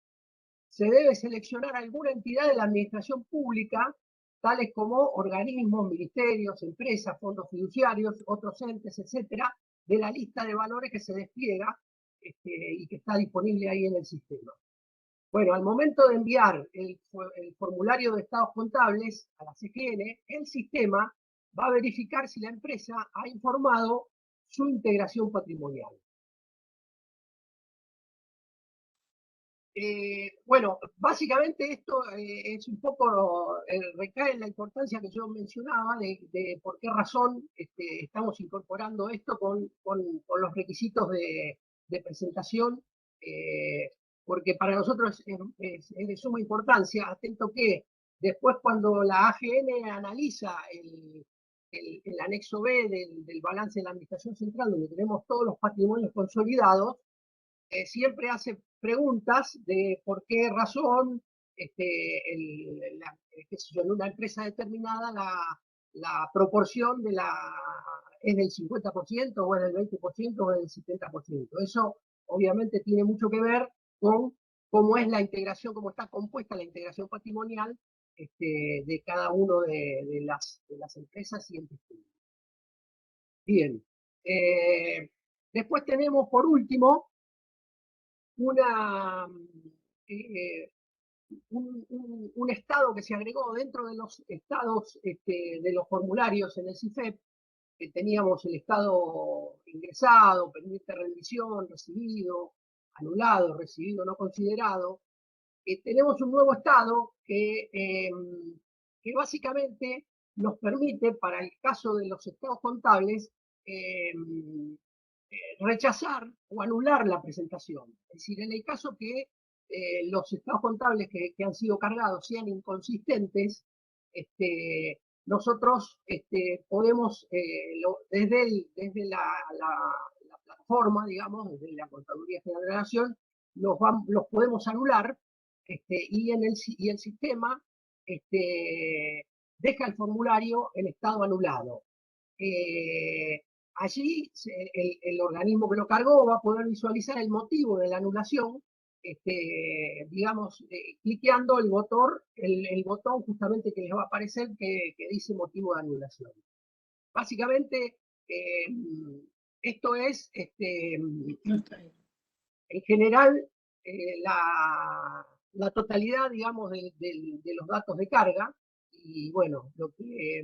se debe seleccionar alguna entidad de la administración pública, tales como organismos, ministerios, empresas, fondos fiduciarios, otros entes, etcétera, de la lista de valores que se despliega y que está disponible ahí en el sistema. Bueno, al momento de enviar el formulario de estados contables a la CGN, el sistema va a verificar si la empresa ha informado su integración patrimonial. Bueno, básicamente esto es un poco, recae en la importancia que yo mencionaba de por qué razón estamos incorporando esto con los requisitos de presentación, porque para nosotros es de suma importancia, atento que después cuando la AGN analiza el anexo B del balance de la Administración Central, donde tenemos todos los patrimonios consolidados, siempre hace preguntas de por qué razón qué sé yo, en una empresa determinada la proporción es del 50% o es del 20% o es del 70%. Eso obviamente tiene mucho que ver con cómo es la integración, cómo está compuesta la integración patrimonial de cada uno de las empresas y entes públicos. Bien. Después tenemos, por último, un estado que se agregó dentro de los estados de los formularios en el CIFEP. Teníamos el estado ingresado, pendiente de rendición, recibido, anulado, recibido no considerado. Tenemos un nuevo estado que básicamente nos permite, para el caso de los estados contables, rechazar o anular la presentación. Es decir, en el caso que los estados contables que han sido cargados sean inconsistentes, nosotros podemos, desde la plataforma, digamos, desde la Contaduría General de la Nación, los podemos anular y el sistema deja el formulario en estado anulado. Allí el organismo que lo cargó va a poder visualizar el motivo de la anulación, digamos, cliqueando el botón justamente que les va a aparecer que dice motivo de anulación. Básicamente, esto es, en general, la totalidad, digamos, de los datos de carga. Y bueno, lo que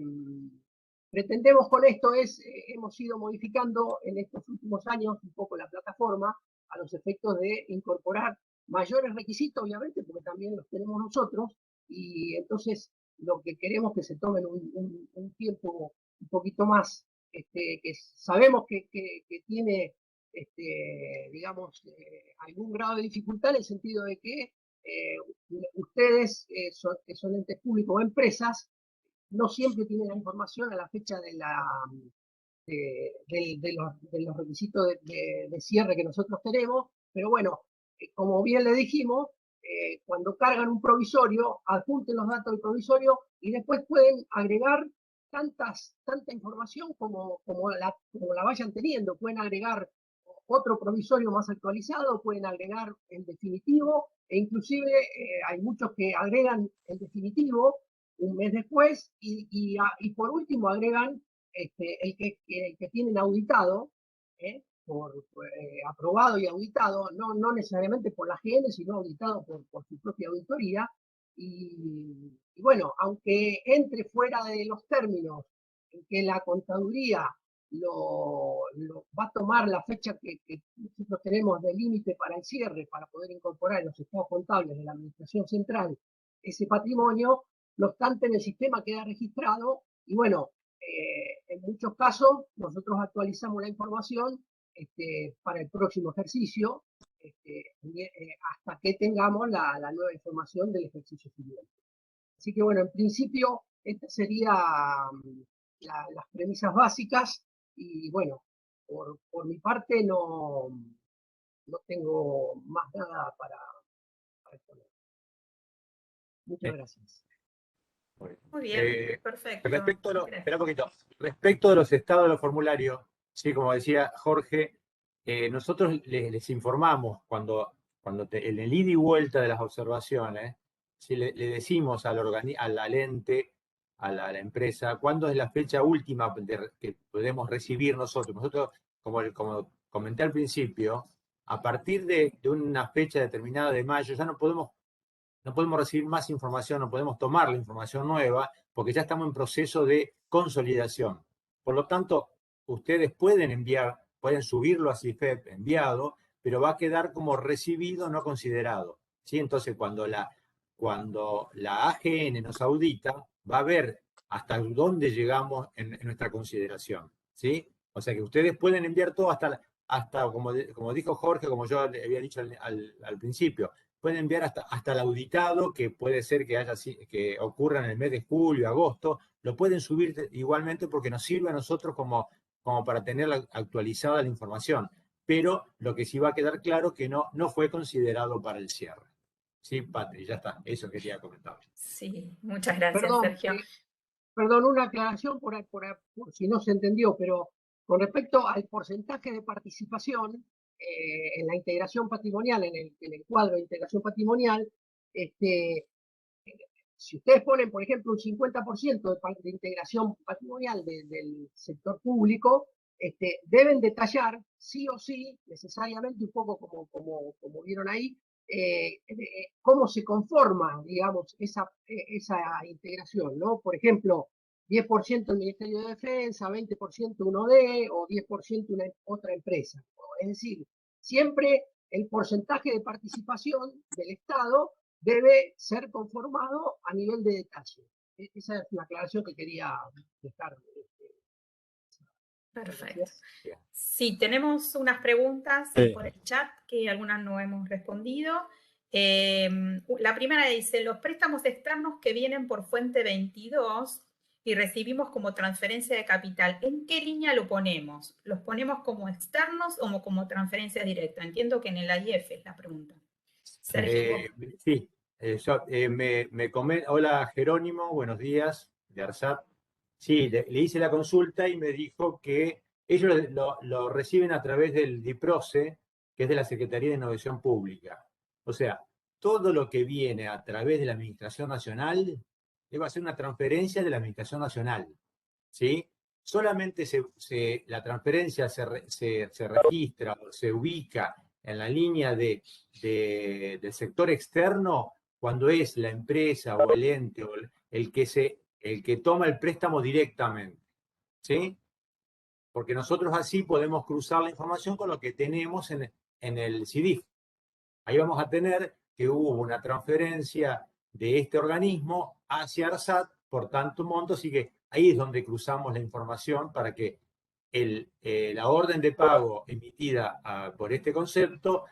pretendemos con esto es, hemos ido modificando en estos últimos años un poco la plataforma a los efectos de incorporar mayores requisitos, obviamente, porque también los tenemos nosotros, y entonces lo que queremos es que se tomen un tiempo un poquito más, que sabemos que tiene, digamos, algún grado de dificultad en el sentido de que ustedes, que son entes públicos o empresas, no siempre tienen la información a la fecha de los requisitos de cierre que nosotros tenemos, pero bueno, como bien le dijimos, cuando cargan un provisorio, adjunten los datos del provisorio y después pueden agregar tanta información como la vayan teniendo. Pueden agregar otro provisorio más actualizado, pueden agregar el definitivo, e inclusive hay muchos que agregan el definitivo un mes después y por último agregan el que tienen auditado, aprobado y auditado, no necesariamente por la AGN, sino auditado por su propia auditoría. Y bueno, aunque entre fuera de los términos en que la contaduría va a tomar la fecha que nosotros tenemos de límite para el cierre, para poder incorporar en los estados contables de la Administración Central ese patrimonio, no obstante en el sistema queda registrado y bueno, en muchos casos nosotros actualizamos la información para el próximo ejercicio hasta que tengamos la nueva información del ejercicio siguiente. Así que bueno, en principio estas serían las premisas básicas y bueno, por mi parte no tengo más nada para exponer. Muchas gracias. Muy bien, perfecto. Espera un poquito. Respecto de los estados de los formularios, sí, como decía Jorge, nosotros les informamos cuando en el ida y vuelta de las observaciones, si le decimos al ente, a la empresa, cuándo es la fecha última que podemos recibir nosotros. Nosotros, como comenté al principio, a partir de una fecha determinada de mayo, ya no podemos recibir más información, no podemos tomar la información nueva, porque ya estamos en proceso de consolidación. Por lo tanto, ustedes pueden subirlo a CIFEP enviado, pero va a quedar como recibido, no considerado. ¿sí? Entonces, cuando la AGN nos audita, va a ver hasta dónde llegamos en nuestra consideración, ¿sí? O sea que ustedes pueden enviar todo hasta como dijo Jorge, como yo le había dicho al principio, pueden enviar hasta el auditado, que puede ser que ocurra en el mes de julio, agosto, lo pueden subir igualmente porque nos sirve a nosotros como para tener actualizada la información. Pero lo que sí va a quedar claro que no fue considerado para el cierre. Sí, Patri, ya está. Eso quería comentar. Sí, muchas gracias, Perdón, Sergio. perdón, una aclaración por si no se entendió, pero con respecto al porcentaje de participación en la integración patrimonial, en el cuadro de integración patrimonial, si ustedes ponen, por ejemplo, un 50% de integración patrimonial del sector público, deben detallar sí o sí, necesariamente, un poco como vieron ahí, cómo se conforma, digamos, esa integración, ¿no? Por ejemplo, 10% el Ministerio de Defensa, 20% un OD o 10% otra empresa, ¿no? Es decir, siempre el porcentaje de participación del Estado debe ser conformado a nivel de detalle. Esa es la aclaración que quería dejar. Perfecto. Sí, tenemos unas preguntas por el chat que algunas no hemos respondido. La primera dice, los préstamos externos que vienen por fuente 22 y recibimos como transferencia de capital, ¿en qué línea lo ponemos? ¿Los ponemos como externos o como transferencia directa? Entiendo que en el AIF es la pregunta. Sergio. Sí, hola Jerónimo, buenos días, de ARSAT. Sí, le hice la consulta y me dijo que ellos lo reciben a través del DIPROCE, que es de la Secretaría de Innovación Pública. O sea, todo lo que viene a través de la Administración Nacional va a ser una transferencia de la Administración Nacional, ¿sí? Solamente la transferencia se registra o se ubica en la línea del sector externo cuando es la empresa o el ente o el que toma el préstamo directamente, ¿sí? Porque nosotros así podemos cruzar la información con lo que tenemos en el CIDIF. Ahí vamos a tener que hubo una transferencia de este organismo hacia ARSAT por tanto monto, así que ahí es donde cruzamos la información para que la orden de pago emitida por este concepto,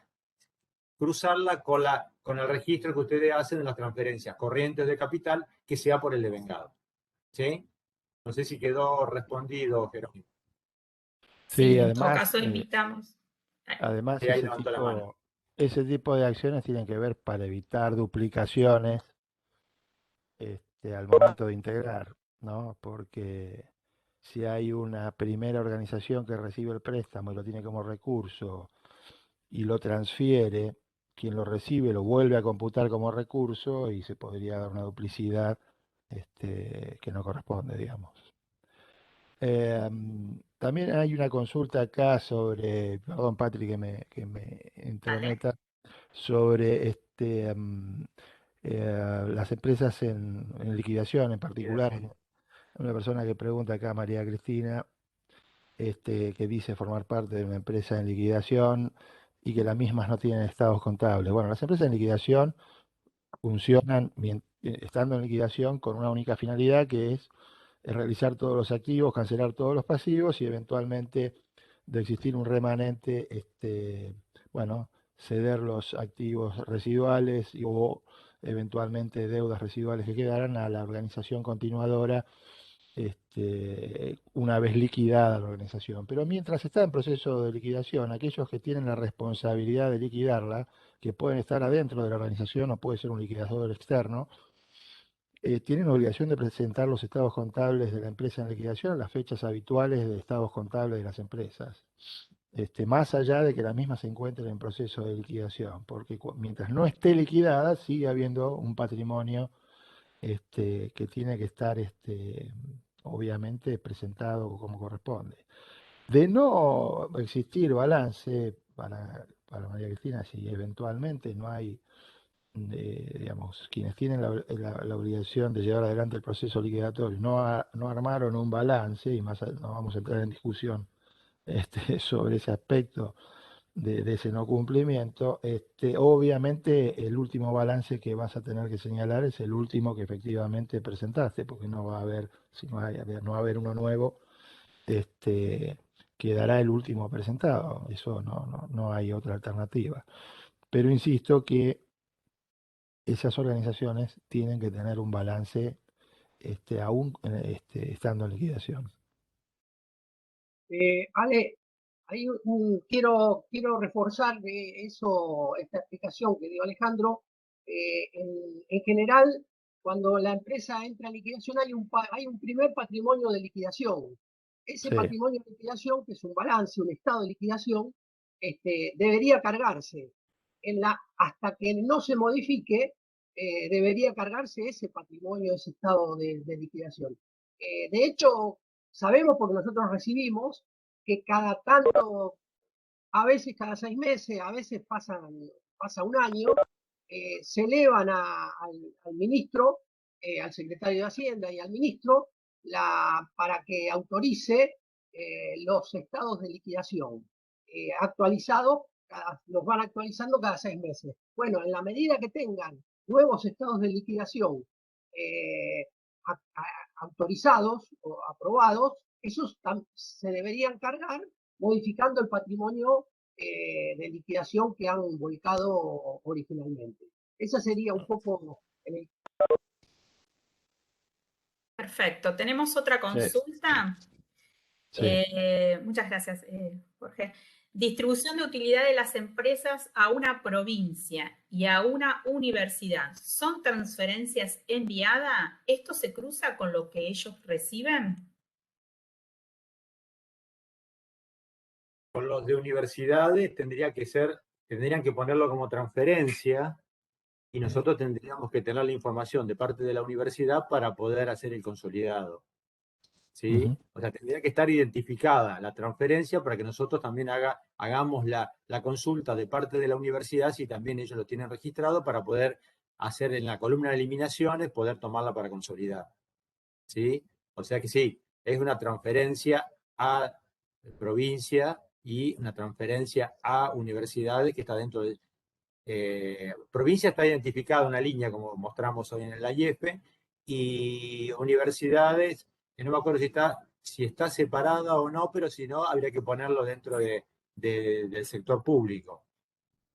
cruzarla con el registro que ustedes hacen de las transferencias corrientes de capital, que sea por el devengado. ¿Sí? No sé si quedó respondido, Jerónimo. Sí, en todo además, caso invitamos. además Sí, ahí levantó la mano. ese tipo de acciones tienen que ver para evitar duplicaciones al momento de integrar, ¿no? Porque si hay una primera organización que recibe el préstamo y lo tiene como recurso y lo transfiere, quien lo recibe lo vuelve a computar como recurso y se podría dar una duplicidad que no corresponde, digamos. También hay una consulta acá sobre, perdón Patrick que me entrometa, sobre las empresas en liquidación en particular. Una persona que pregunta acá, María Cristina, que dice formar parte de una empresa en liquidación y que las mismas no tienen estados contables. Bueno, las empresas en liquidación funcionan estando en liquidación con una única finalidad que es realizar todos los activos, cancelar todos los pasivos y eventualmente de existir un remanente, bueno, ceder los activos residuales o eventualmente deudas residuales que quedaran a la organización continuadora una vez liquidada la organización. Pero mientras está en proceso de liquidación, aquellos que tienen la responsabilidad de liquidarla, que pueden estar adentro de la organización o puede ser un liquidador externo, tienen obligación de presentar los estados contables de la empresa en liquidación a las fechas habituales de estados contables de las empresas. Más allá de que la misma se encuentre en proceso de liquidación, porque mientras no esté liquidada sigue habiendo un patrimonio que tiene que estar obviamente presentado como corresponde. De no existir balance para María Cristina, si eventualmente no hay, digamos, quienes tienen la obligación de llevar adelante el proceso liquidatorio, no armaron un balance, y más no vamos a entrar en discusión sobre ese aspecto de ese no cumplimiento. Obviamente el último balance que vas a tener que señalar es el último que efectivamente presentaste, porque no va a haber, si no, no va a haber uno nuevo, quedará el último presentado. Eso no hay otra alternativa. Pero insisto que esas organizaciones tienen que tener un balance aún estando en liquidación. Ale, quiero reforzar de eso, esta explicación que dio Alejandro. En general, cuando la empresa entra en liquidación, hay un primer patrimonio de liquidación. Ese Sí. patrimonio de liquidación, que es un balance, un estado de liquidación, debería cargarse. Hasta que no se modifique, debería cargarse ese patrimonio, ese estado de liquidación. De hecho, sabemos, porque nosotros recibimos, que cada tanto, a veces cada 6 meses, a veces pasa un año, se elevan al ministro, al secretario de Hacienda y al ministro, para que autorice los estados de liquidación actualizados, los van actualizando cada 6 meses. Bueno, en la medida que tengan nuevos estados de liquidación autorizados o aprobados, esos se deberían cargar modificando el patrimonio de liquidación que han volcado originalmente. Esa sería un poco el... Perfecto. ¿Tenemos otra consulta? Sí. Muchas gracias, Jorge. Distribución de utilidad de las empresas a una provincia y a una universidad. ¿Son transferencias enviadas? ¿Esto se cruza con lo que ellos reciben? Con los de universidades tendrían que ponerlo como transferencia y nosotros tendríamos que tener la información de parte de la universidad para poder hacer el consolidado. ¿Sí? Ujú. O sea, tendría que estar identificada la transferencia para que nosotros también hagamos la consulta de parte de la universidad, si también ellos lo tienen registrado, para poder hacer en la columna de eliminaciones, poder tomarla para consolidar. ¿Sí? O sea que sí, es una transferencia a provincia y una transferencia a universidades que está dentro de... provincia está identificada una línea, como mostramos hoy en la IEF, y universidades, que no me acuerdo si está separada o no, pero si no, habría que ponerlo dentro del sector público.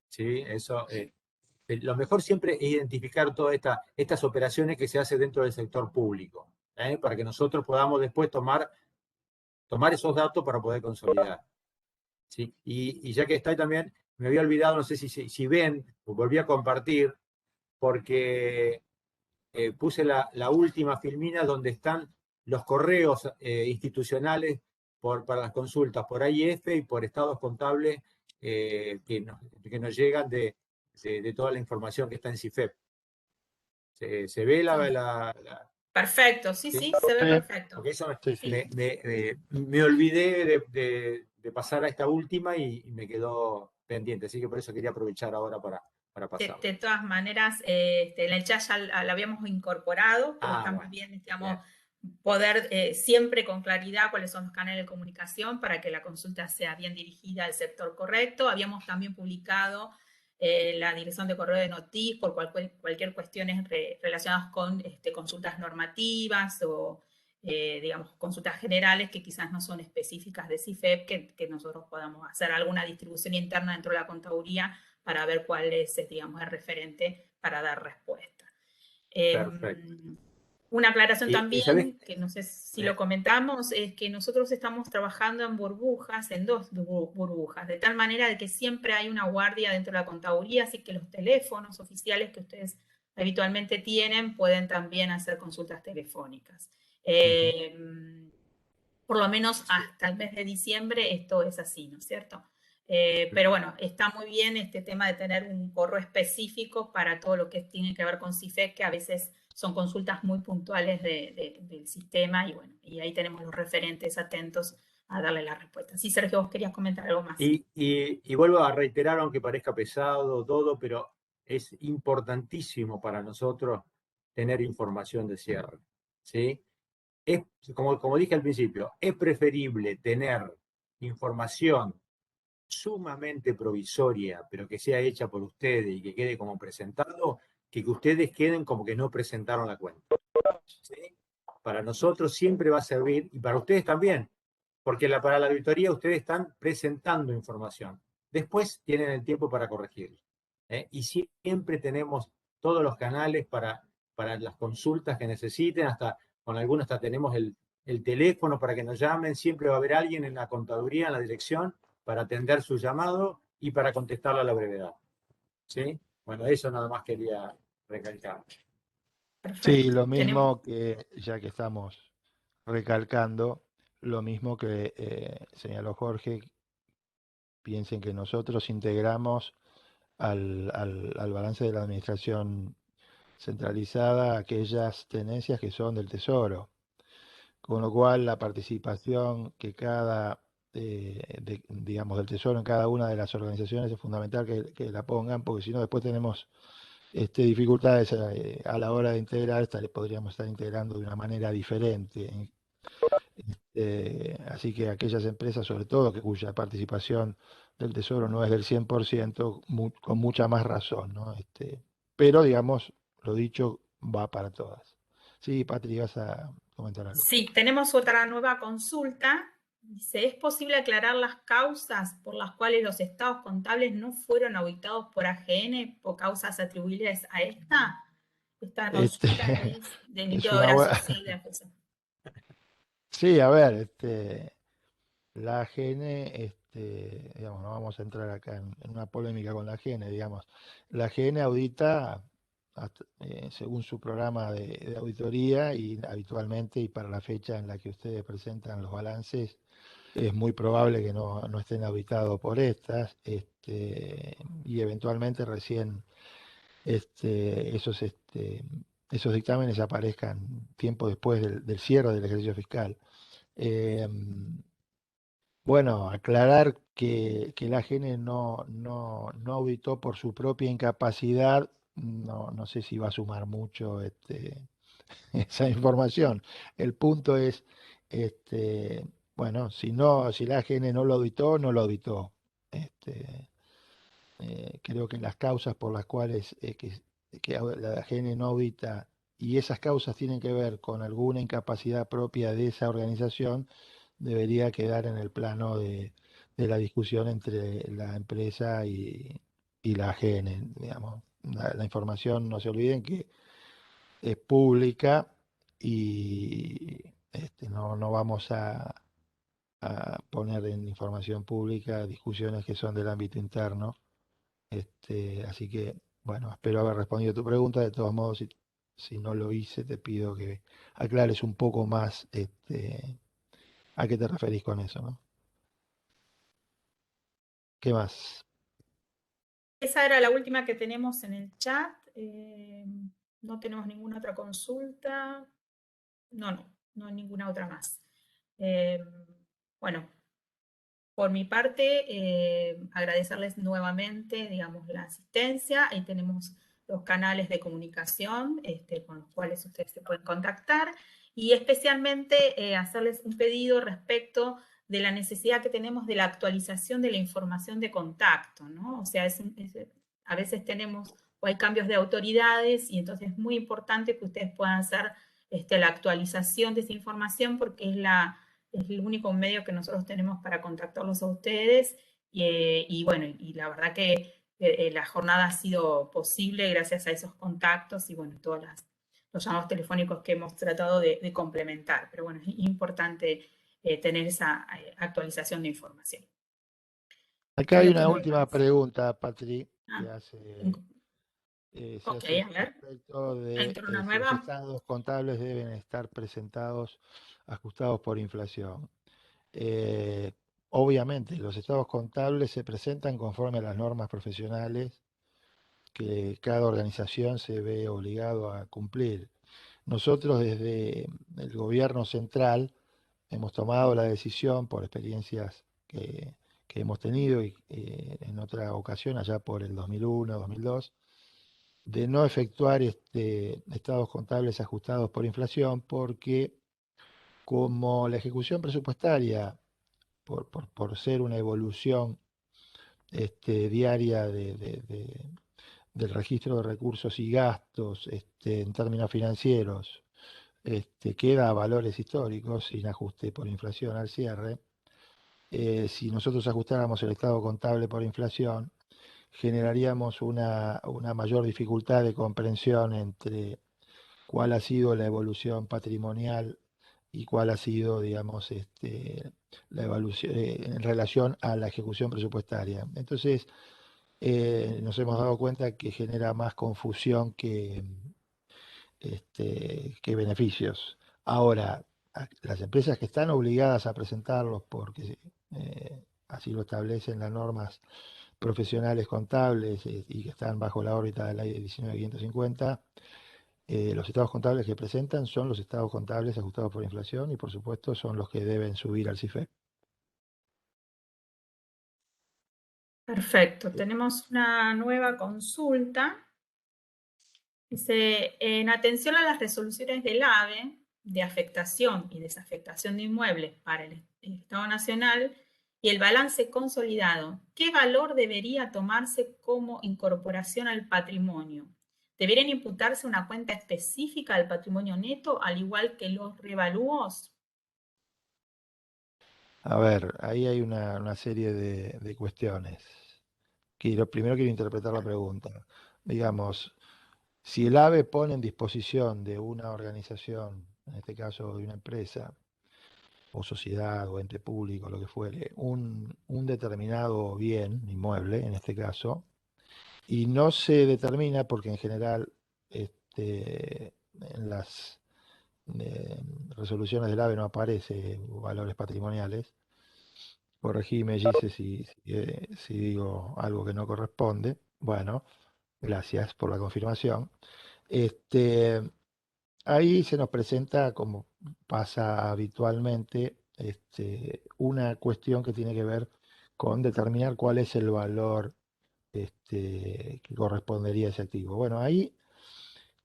¿Sí? Eso, lo mejor siempre es identificar todas estas operaciones que se hacen dentro del sector público, para que nosotros podamos después tomar esos datos para poder consolidar. ¿Sí? Y ya que está ahí también, me había olvidado, no sé si ven, volví a compartir, porque puse la última filmina donde están los correos institucionales para las consultas por AIF y por estados contables que nos llegan de toda la información que está en CIFEP. ¿Se ve Perfecto, sí, ¿sí? sí, se ve perfecto. Porque eso Sí, sí. me olvidé de pasar a esta última y me quedó pendiente, así que por eso quería aprovechar ahora para pasar. De todas maneras, en el chat ya la habíamos incorporado, pero está muy bien, digamos, poder siempre con claridad cuáles son los canales de comunicación para que la consulta sea bien dirigida al sector correcto. Habíamos también publicado la dirección de correo de Notis por cualquier cuestiones relacionadas con consultas normativas o, digamos, consultas generales que quizás no son específicas de CIFEP, que nosotros podamos hacer alguna distribución interna dentro de la contaduría para ver cuál es, digamos, el referente para dar respuesta. Perfecto. Una aclaración también, ¿sabes? que no sé si lo comentamos, es que nosotros estamos trabajando en burbujas, en 2 burbujas, de tal manera de que siempre hay una guardia dentro de la contaduría, así que los teléfonos oficiales que ustedes habitualmente tienen pueden también hacer consultas telefónicas. Por lo menos hasta el mes de diciembre esto es así, ¿no es cierto? Pero bueno, está muy bien este tema de tener un correo específico para todo lo que tiene que ver con CIFEP, que a veces son consultas muy puntuales del sistema y bueno, y ahí tenemos los referentes atentos a darle la respuesta. Sí, Sergio, vos querías comentar algo más. Y vuelvo a reiterar, aunque parezca pesado todo, pero es importantísimo para nosotros tener información de cierre. ¿Sí? Como dije al principio, es preferible tener información sumamente provisoria, pero que sea hecha por ustedes y que quede como presentado, que ustedes queden como que no presentaron la cuenta. ¿Sí? Para nosotros siempre va a servir, y para ustedes también, porque para la auditoría ustedes están presentando información. Después tienen el tiempo para corregirlo. Y siempre tenemos todos los canales para las consultas que necesiten, hasta con algunos hasta tenemos el teléfono para que nos llamen, siempre va a haber alguien en la contaduría, en la dirección, para atender su llamado y para contestarlo a la brevedad. ¿Sí? Bueno, eso nada más quería recalcar. Sí, Perfecto. lo Tenemos, mismo que, ya que estamos recalcando, lo mismo que señaló Jorge, piensen que nosotros integramos al balance de la administración centralizada aquellas tenencias que son del Tesoro, con lo cual la participación que digamos, del Tesoro en cada una de las organizaciones es fundamental que la pongan, porque si no después tenemos dificultades a la hora de integrar, podríamos estar integrando de una manera diferente. Así que aquellas empresas, sobre todo, cuya participación del Tesoro no es del 100%, con mucha más razón, ¿no? Pero, digamos, lo dicho va para todas. Sí, Patri, vas a comentar algo. sí, tenemos otra nueva consulta. Dice, ¿es posible aclarar las causas por las cuales los estados contables no fueron auditados por AGN por causas atribuibles a esta? Esta Este, consulta es del es Instituto de una Obra buena... Social de la FESA. Sí, a ver, la AGN, digamos, no vamos a entrar acá en una polémica con la AGN, digamos. La AGN audita según su programa de auditoría y habitualmente y para la fecha en la que ustedes presentan los balances, es muy probable que no estén auditados por estas, y eventualmente recién esos dictámenes aparezcan tiempo después del cierre del ejercicio fiscal. Eh, bueno, aclarar que la AGN no auditó por su propia incapacidad, no sé si va a sumar mucho esa información. El punto es, bueno, si la AGN no lo auditó, no lo auditó. Creo que las causas por las cuales la AGN no audita y esas causas tienen que ver con alguna incapacidad propia de esa organización, debería quedar en el plano de la discusión entre la empresa y la AGN, digamos. La información, no se olviden que es pública y no vamos a poner en información pública discusiones que son del ámbito interno. Así que, bueno, espero haber respondido tu pregunta. De todos modos, si no lo hice, te pido que aclares un poco más a qué te referís con eso, ¿no? ¿Qué más? Esa era la última que tenemos en el chat. No tenemos ninguna otra consulta. No hay ninguna otra más. Bueno, por mi parte, agradecerles nuevamente, digamos, la asistencia. Ahí tenemos los canales de comunicación con los cuales ustedes se pueden contactar y especialmente hacerles un pedido respecto de la necesidad que tenemos de la actualización de la información de contacto, ¿no? O sea, a veces tenemos o hay cambios de autoridades y entonces es muy importante que ustedes puedan hacer la actualización de esa información porque es el único medio que nosotros tenemos para contactarlos a ustedes y bueno, y la verdad que la jornada ha sido posible gracias a esos contactos y bueno, todos los llamados telefónicos que hemos tratado de complementar, pero bueno, es importante tener esa actualización de información. Acá No hay una tengo última más. pregunta, Patri, que se Ok, hace a ver, respecto de entro una si los nueva. estados contables deben estar presentados ajustados por inflación. Eh, Obviamente, los estados contables se presentan conforme a las normas profesionales que cada organización se ve obligado a cumplir. Nosotros desde el gobierno central hemos tomado la decisión por experiencias que hemos tenido y en otra ocasión, allá por el 2001, 2002, de no efectuar estados contables ajustados por inflación porque como la ejecución presupuestaria, por ser una evolución diaria del registro de recursos y gastos en términos financieros queda a valores históricos sin ajuste por inflación al cierre. Si nosotros ajustáramos el estado contable por inflación, generaríamos una mayor dificultad de comprensión entre cuál ha sido la evolución patrimonial y cuál ha sido, digamos, la evolución en relación a la ejecución presupuestaria. Entonces, nos hemos dado cuenta que genera más confusión que beneficios. Ahora, las empresas que están obligadas a presentarlos porque así lo establecen las normas profesionales contables y que están bajo la órbita de la ley 19.550, los estados contables que presentan son los estados contables ajustados por inflación y por supuesto son los que deben subir al CIFEP. Perfecto, tenemos una nueva consulta. Dice, en atención a las resoluciones del AVE de afectación y desafectación de inmuebles para el Estado Nacional y el balance consolidado, ¿qué valor debería tomarse como incorporación al patrimonio? ¿Deberían imputarse una cuenta específica del patrimonio neto, al igual que los revalúos? A ver, ahí hay una serie de cuestiones. Primero quiero interpretar la pregunta. Digamos, si el AVE pone en disposición de una organización, en este caso de una empresa, o sociedad, o ente público, lo que fuere, un determinado bien inmueble, en este caso, y no se determina porque en general en las eh, resoluciones del AVE no aparece valores patrimoniales. Corregime, Gise, si digo algo que no corresponde. Bueno, gracias por la confirmación. Este, Ahí se nos presenta, como pasa habitualmente, una cuestión que tiene que ver con determinar cuál es el valor que correspondería a ese activo. Bueno, ahí,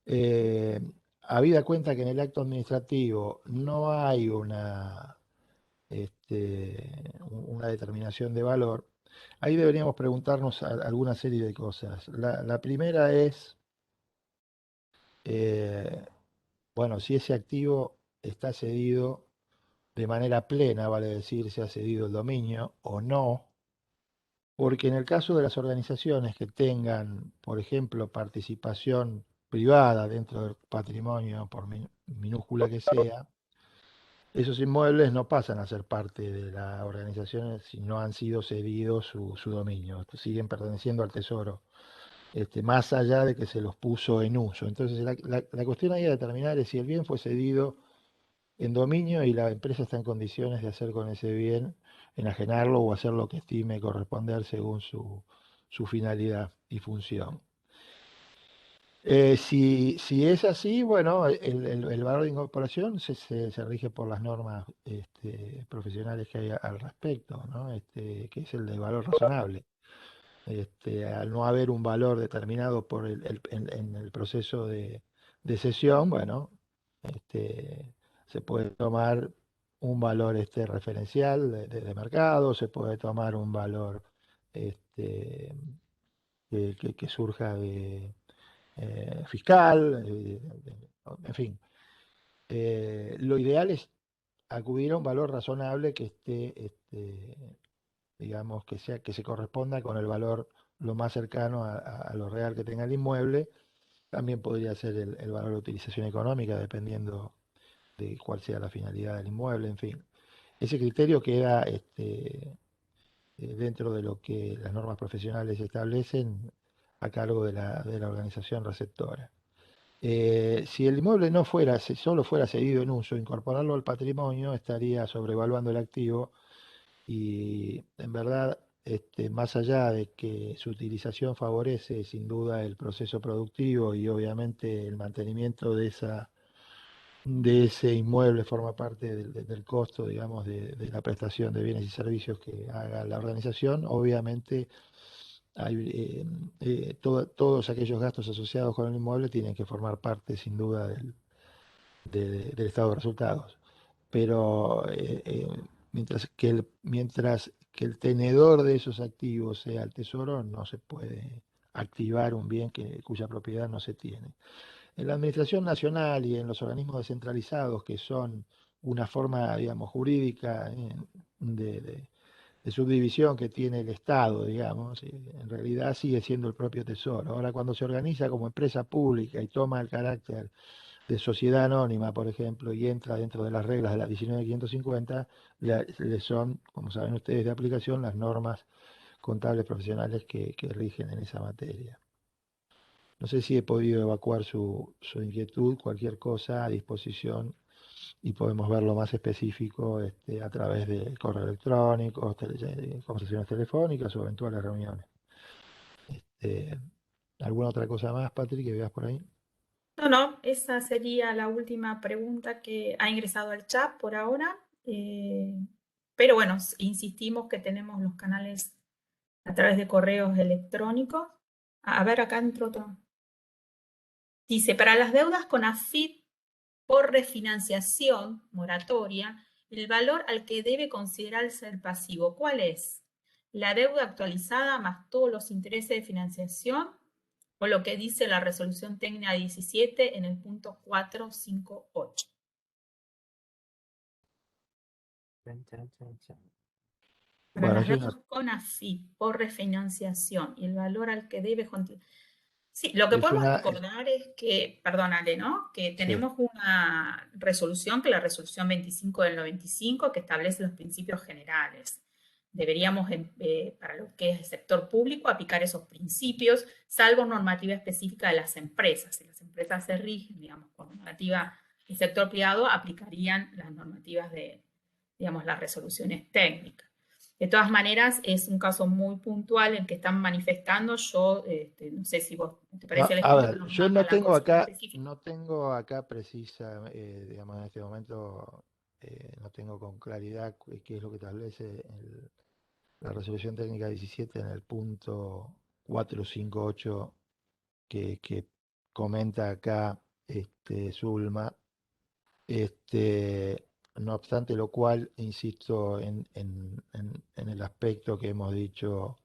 eh, habida cuenta que en el acto administrativo no hay una determinación de valor, ahí deberíamos preguntarnos alguna serie de cosas. La primera es, eh, bueno, si ese activo está cedido de manera plena, vale decir, se ha cedido el dominio o no, porque en el caso de las organizaciones que tengan, por ejemplo, participación privada dentro del patrimonio, por minúscula que sea, esos inmuebles no pasan a ser parte de la organización si no han sido cedidos su dominio, siguen perteneciendo al tesoro, más allá de que se los puso en uso. Entonces, la cuestión ahí a determinar es si el bien fue cedido en dominio y la empresa está en condiciones de hacer con ese bien, enajenarlo o hacer lo que estime corresponder según su finalidad y función. Si es así, bueno, el valor de incorporación se rige por las normas profesionales que hay al respecto, ¿no? Que es el de valor razonable. Al no haber un valor determinado en el proceso de cesión, bueno, se puede tomar un valor referencial de mercado, se puede tomar un valor este, que surja de fiscal, en fin. Lo ideal es acudir a un valor razonable que esté, digamos, que se corresponda con el valor lo más cercano a lo real que tenga el inmueble. También podría ser el valor de utilización económica, dependiendo de cuál sea la finalidad del inmueble, en fin. Ese criterio queda dentro de lo que las normas profesionales establecen a cargo de la organización receptora. Si el inmueble no fuera, si solo fuera cedido en uso, incorporarlo al patrimonio estaría sobrevaluando el activo y en verdad, más allá de que su utilización favorece sin duda el proceso productivo y obviamente el mantenimiento de ese inmueble forma parte del costo, digamos, de la prestación de bienes y servicios que haga la organización, obviamente todos aquellos gastos asociados con el inmueble tienen que formar parte sin duda del estado de resultados. Pero mientras que el tenedor de esos activos sea el Tesoro, no se puede activar un bien cuya propiedad no se tiene. En la Administración Nacional y en los organismos descentralizados, que son una forma, digamos, jurídica de subdivisión que tiene el Estado, digamos, en realidad sigue siendo el propio Tesoro. Ahora, cuando se organiza como empresa pública y toma el carácter de sociedad anónima, por ejemplo, y entra dentro de las reglas de la 19.550, le son, como saben ustedes, de aplicación las normas contables profesionales que rigen en esa materia. No sé si he podido evacuar su inquietud, cualquier cosa a disposición y podemos verlo más específico a través de correo electrónico, conversaciones telefónicas o eventuales reuniones. ¿Alguna otra cosa más, Patrick, que veas por ahí? No, esa sería la última pregunta que ha ingresado al chat por ahora. Pero bueno, insistimos que tenemos los canales a través de correos electrónicos. A ver, acá entró otro. Dice, para las deudas con AFIP por refinanciación moratoria, el valor al que debe considerarse el pasivo, ¿cuál es? ¿La deuda actualizada más todos los intereses de financiación? O lo que dice la resolución técnica 17 en el punto 458. Para Bueno, las deudas con AFIP por refinanciación y el valor al que debe. Sí, lo que podemos recordar es que, perdónale, ¿no? Que tenemos una resolución, que es la resolución 25 del 95, que establece los principios generales. Deberíamos, para lo que es el sector público, aplicar esos principios, salvo normativa específica de las empresas. Si las empresas se rigen, digamos, con normativa del sector privado, aplicarían las normativas de, digamos, las resoluciones técnicas. De todas maneras, es un caso muy puntual en que están manifestando. Yo no sé si vos te parece el A escrito. ver, yo no tengo acá precisa, digamos, en este momento no tengo con claridad qué es lo que establece la resolución técnica 17 en el punto 458 que comenta acá Zulma. No obstante lo cual, insisto en el aspecto que hemos dicho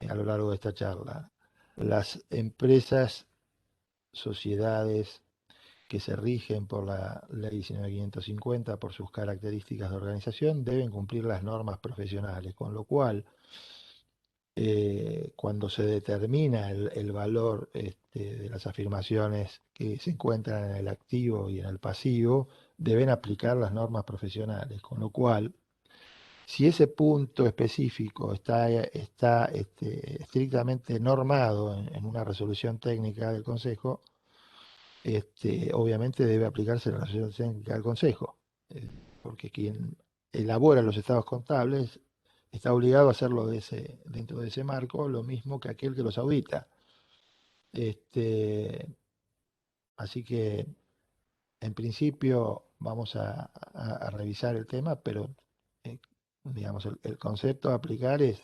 a lo largo de esta charla. Las empresas, sociedades que se rigen por la ley 19.550 por sus características de organización deben cumplir las normas profesionales, con lo cual cuando se determina el valor de las afirmaciones que se encuentran en el activo y en el pasivo, deben aplicar las normas profesionales, con lo cual, si ese punto específico está estrictamente normado en una resolución técnica del Consejo, obviamente debe aplicarse la resolución técnica del Consejo, porque quien elabora los estados contables está obligado a hacerlo dentro de ese marco, lo mismo que aquel que los audita. Así que, en principio, vamos a revisar el tema, pero, digamos, el concepto a aplicar es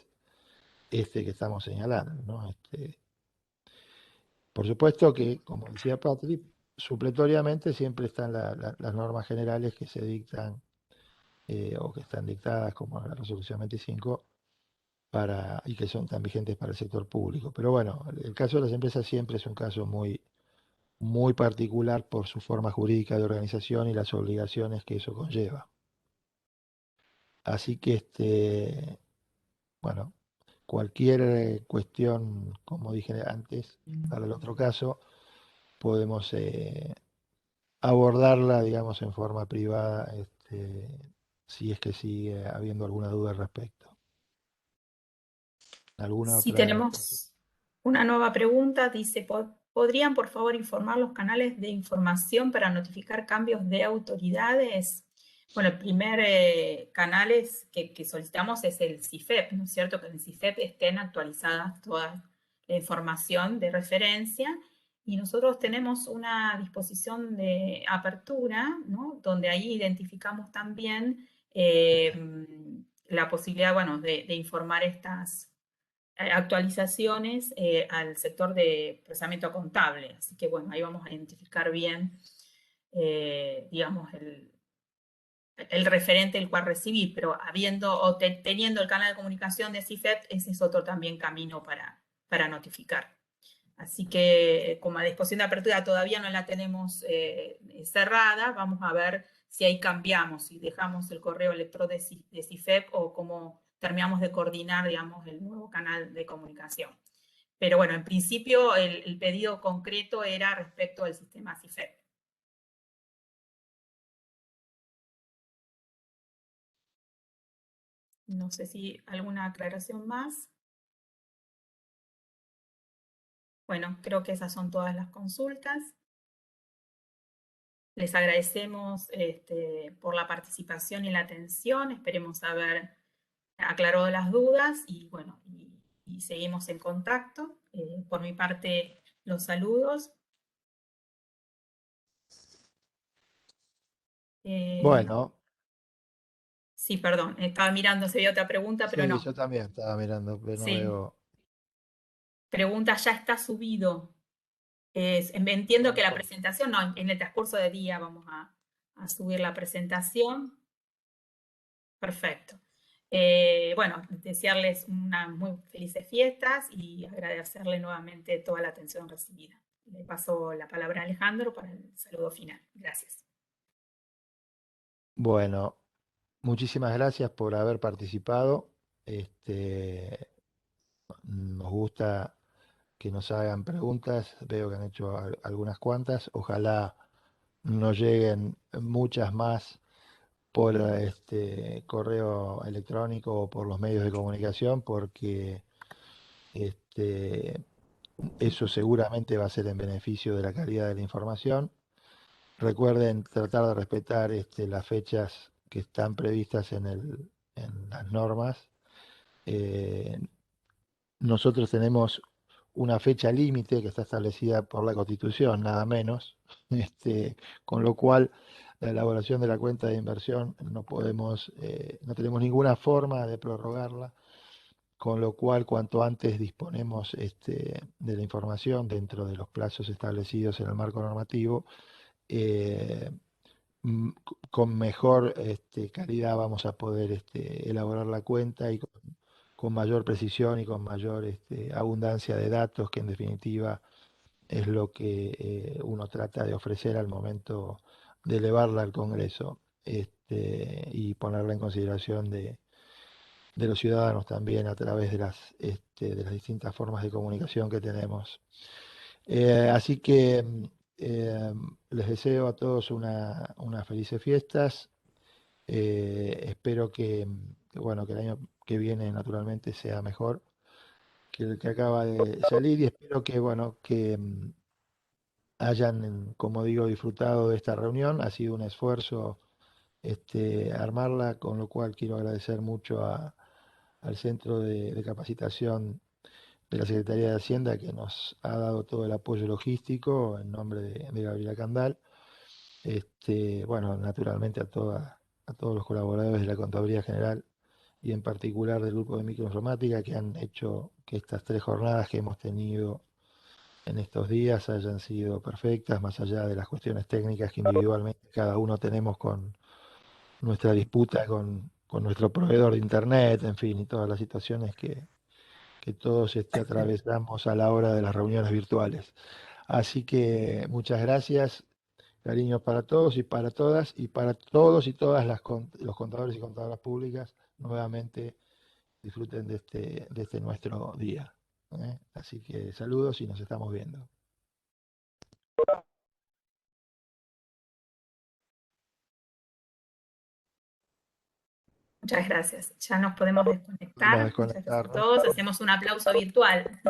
este que estamos señalando, ¿no? Por supuesto que, como decía Patrick, supletoriamente siempre están las normas generales que se dictan o que están dictadas, como la resolución 25, y que son tan vigentes para el sector público. Pero bueno, el caso de las empresas siempre es un caso muy, muy particular por su forma jurídica de organización y las obligaciones que eso conlleva. Así que, bueno, cualquier cuestión, como dije antes, para el otro caso, podemos abordarla, digamos, en forma privada, si es que sigue habiendo alguna duda al respecto. ¿Alguna Sí, otra? tenemos una nueva pregunta. Dice, ¿podrían por favor informar los canales de información para notificar cambios de autoridades? Bueno, el primer canal que solicitamos es el CIFEP, ¿no es cierto? Que en el CIFEP estén actualizadas toda la información de referencia. Y nosotros tenemos una disposición de apertura, ¿no? Donde ahí identificamos también la posibilidad, bueno, de informar estas actualizaciones al sector de procesamiento contable. Así que bueno, ahí vamos a identificar bien, digamos, el referente el cual recibir, pero habiendo o teniendo el canal de comunicación de CIFEP, ese es otro también camino para notificar. Así que como a disposición de apertura todavía no la tenemos cerrada, vamos a ver si ahí cambiamos, si dejamos el correo electrónico de CIFEP o cómo terminamos de coordinar, digamos, el nuevo canal de comunicación. Pero bueno, en principio el pedido concreto era respecto al sistema CIFEP. No sé si alguna aclaración más. Bueno, creo que esas son todas las consultas. Les agradecemos por la participación y la atención. Esperemos haber aclarado las dudas y bueno, y seguimos en contacto. Por mi parte, los saludos. Bueno, Sí, perdón, estaba mirando si había otra pregunta, pero sí, no. yo también estaba mirando, pero no Sí, veo. pregunta, ya está subido. Entiendo Bueno, que la presentación, no, en el transcurso del día vamos a subir la presentación. Perfecto. Bueno, desearles unas muy felices fiestas y agradecerle nuevamente toda la atención recibida. Le paso la palabra a Alejandro para el saludo final. Gracias. bueno, muchísimas gracias por haber participado. Nos gusta que nos hagan preguntas. Veo que han hecho algunas cuantas. Ojalá nos lleguen muchas más por correo electrónico o por los medios de comunicación, porque eso seguramente va a ser en beneficio de la calidad de la información. Recuerden tratar de respetar las fechas que están previstas en las normas. Eh, Nosotros tenemos una fecha límite que está establecida por la Constitución, nada menos, con lo cual la elaboración de la cuenta de inversión no tenemos ninguna forma de prorrogarla, con lo cual cuanto antes disponemos de la información dentro de los plazos establecidos en el marco normativo, eh, con mejor calidad vamos a poder elaborar la cuenta y con mayor precisión y con mayor abundancia de datos, que en definitiva es lo que uno trata de ofrecer al momento de elevarla al Congreso, y ponerla en consideración de los ciudadanos también a través de las distintas formas de comunicación que tenemos. Así que les deseo a todos unas felices fiestas. Espero bueno, que el año que viene naturalmente sea mejor que el que acaba de salir, y espero que, bueno, que hayan, como digo, disfrutado de esta reunión. Ha sido un esfuerzo armarla, con lo cual quiero agradecer mucho al Centro de Capacitación de la Secretaría de Hacienda, que nos ha dado todo el apoyo logístico en nombre de Gabriela Candal. Bueno, naturalmente a todos los colaboradores de la Contaduría General y en particular del grupo de microinformática, que han hecho que estas 3 jornadas que hemos tenido en estos días hayan sido perfectas, más allá de las cuestiones técnicas que individualmente cada uno tenemos con nuestra disputa con nuestro proveedor de internet, en fin, y todas las situaciones que todos atravesamos a la hora de las reuniones virtuales. Así que muchas gracias, cariños para todos y para todas, y para todos y todas los contadores y contadoras públicas. Nuevamente disfruten de este nuestro día. Así que saludos y nos estamos viendo. Muchas gracias. Ya nos podemos desconectar. Podemos Muchas gracias a desconectarnos. todos. Hacemos un aplauso virtual.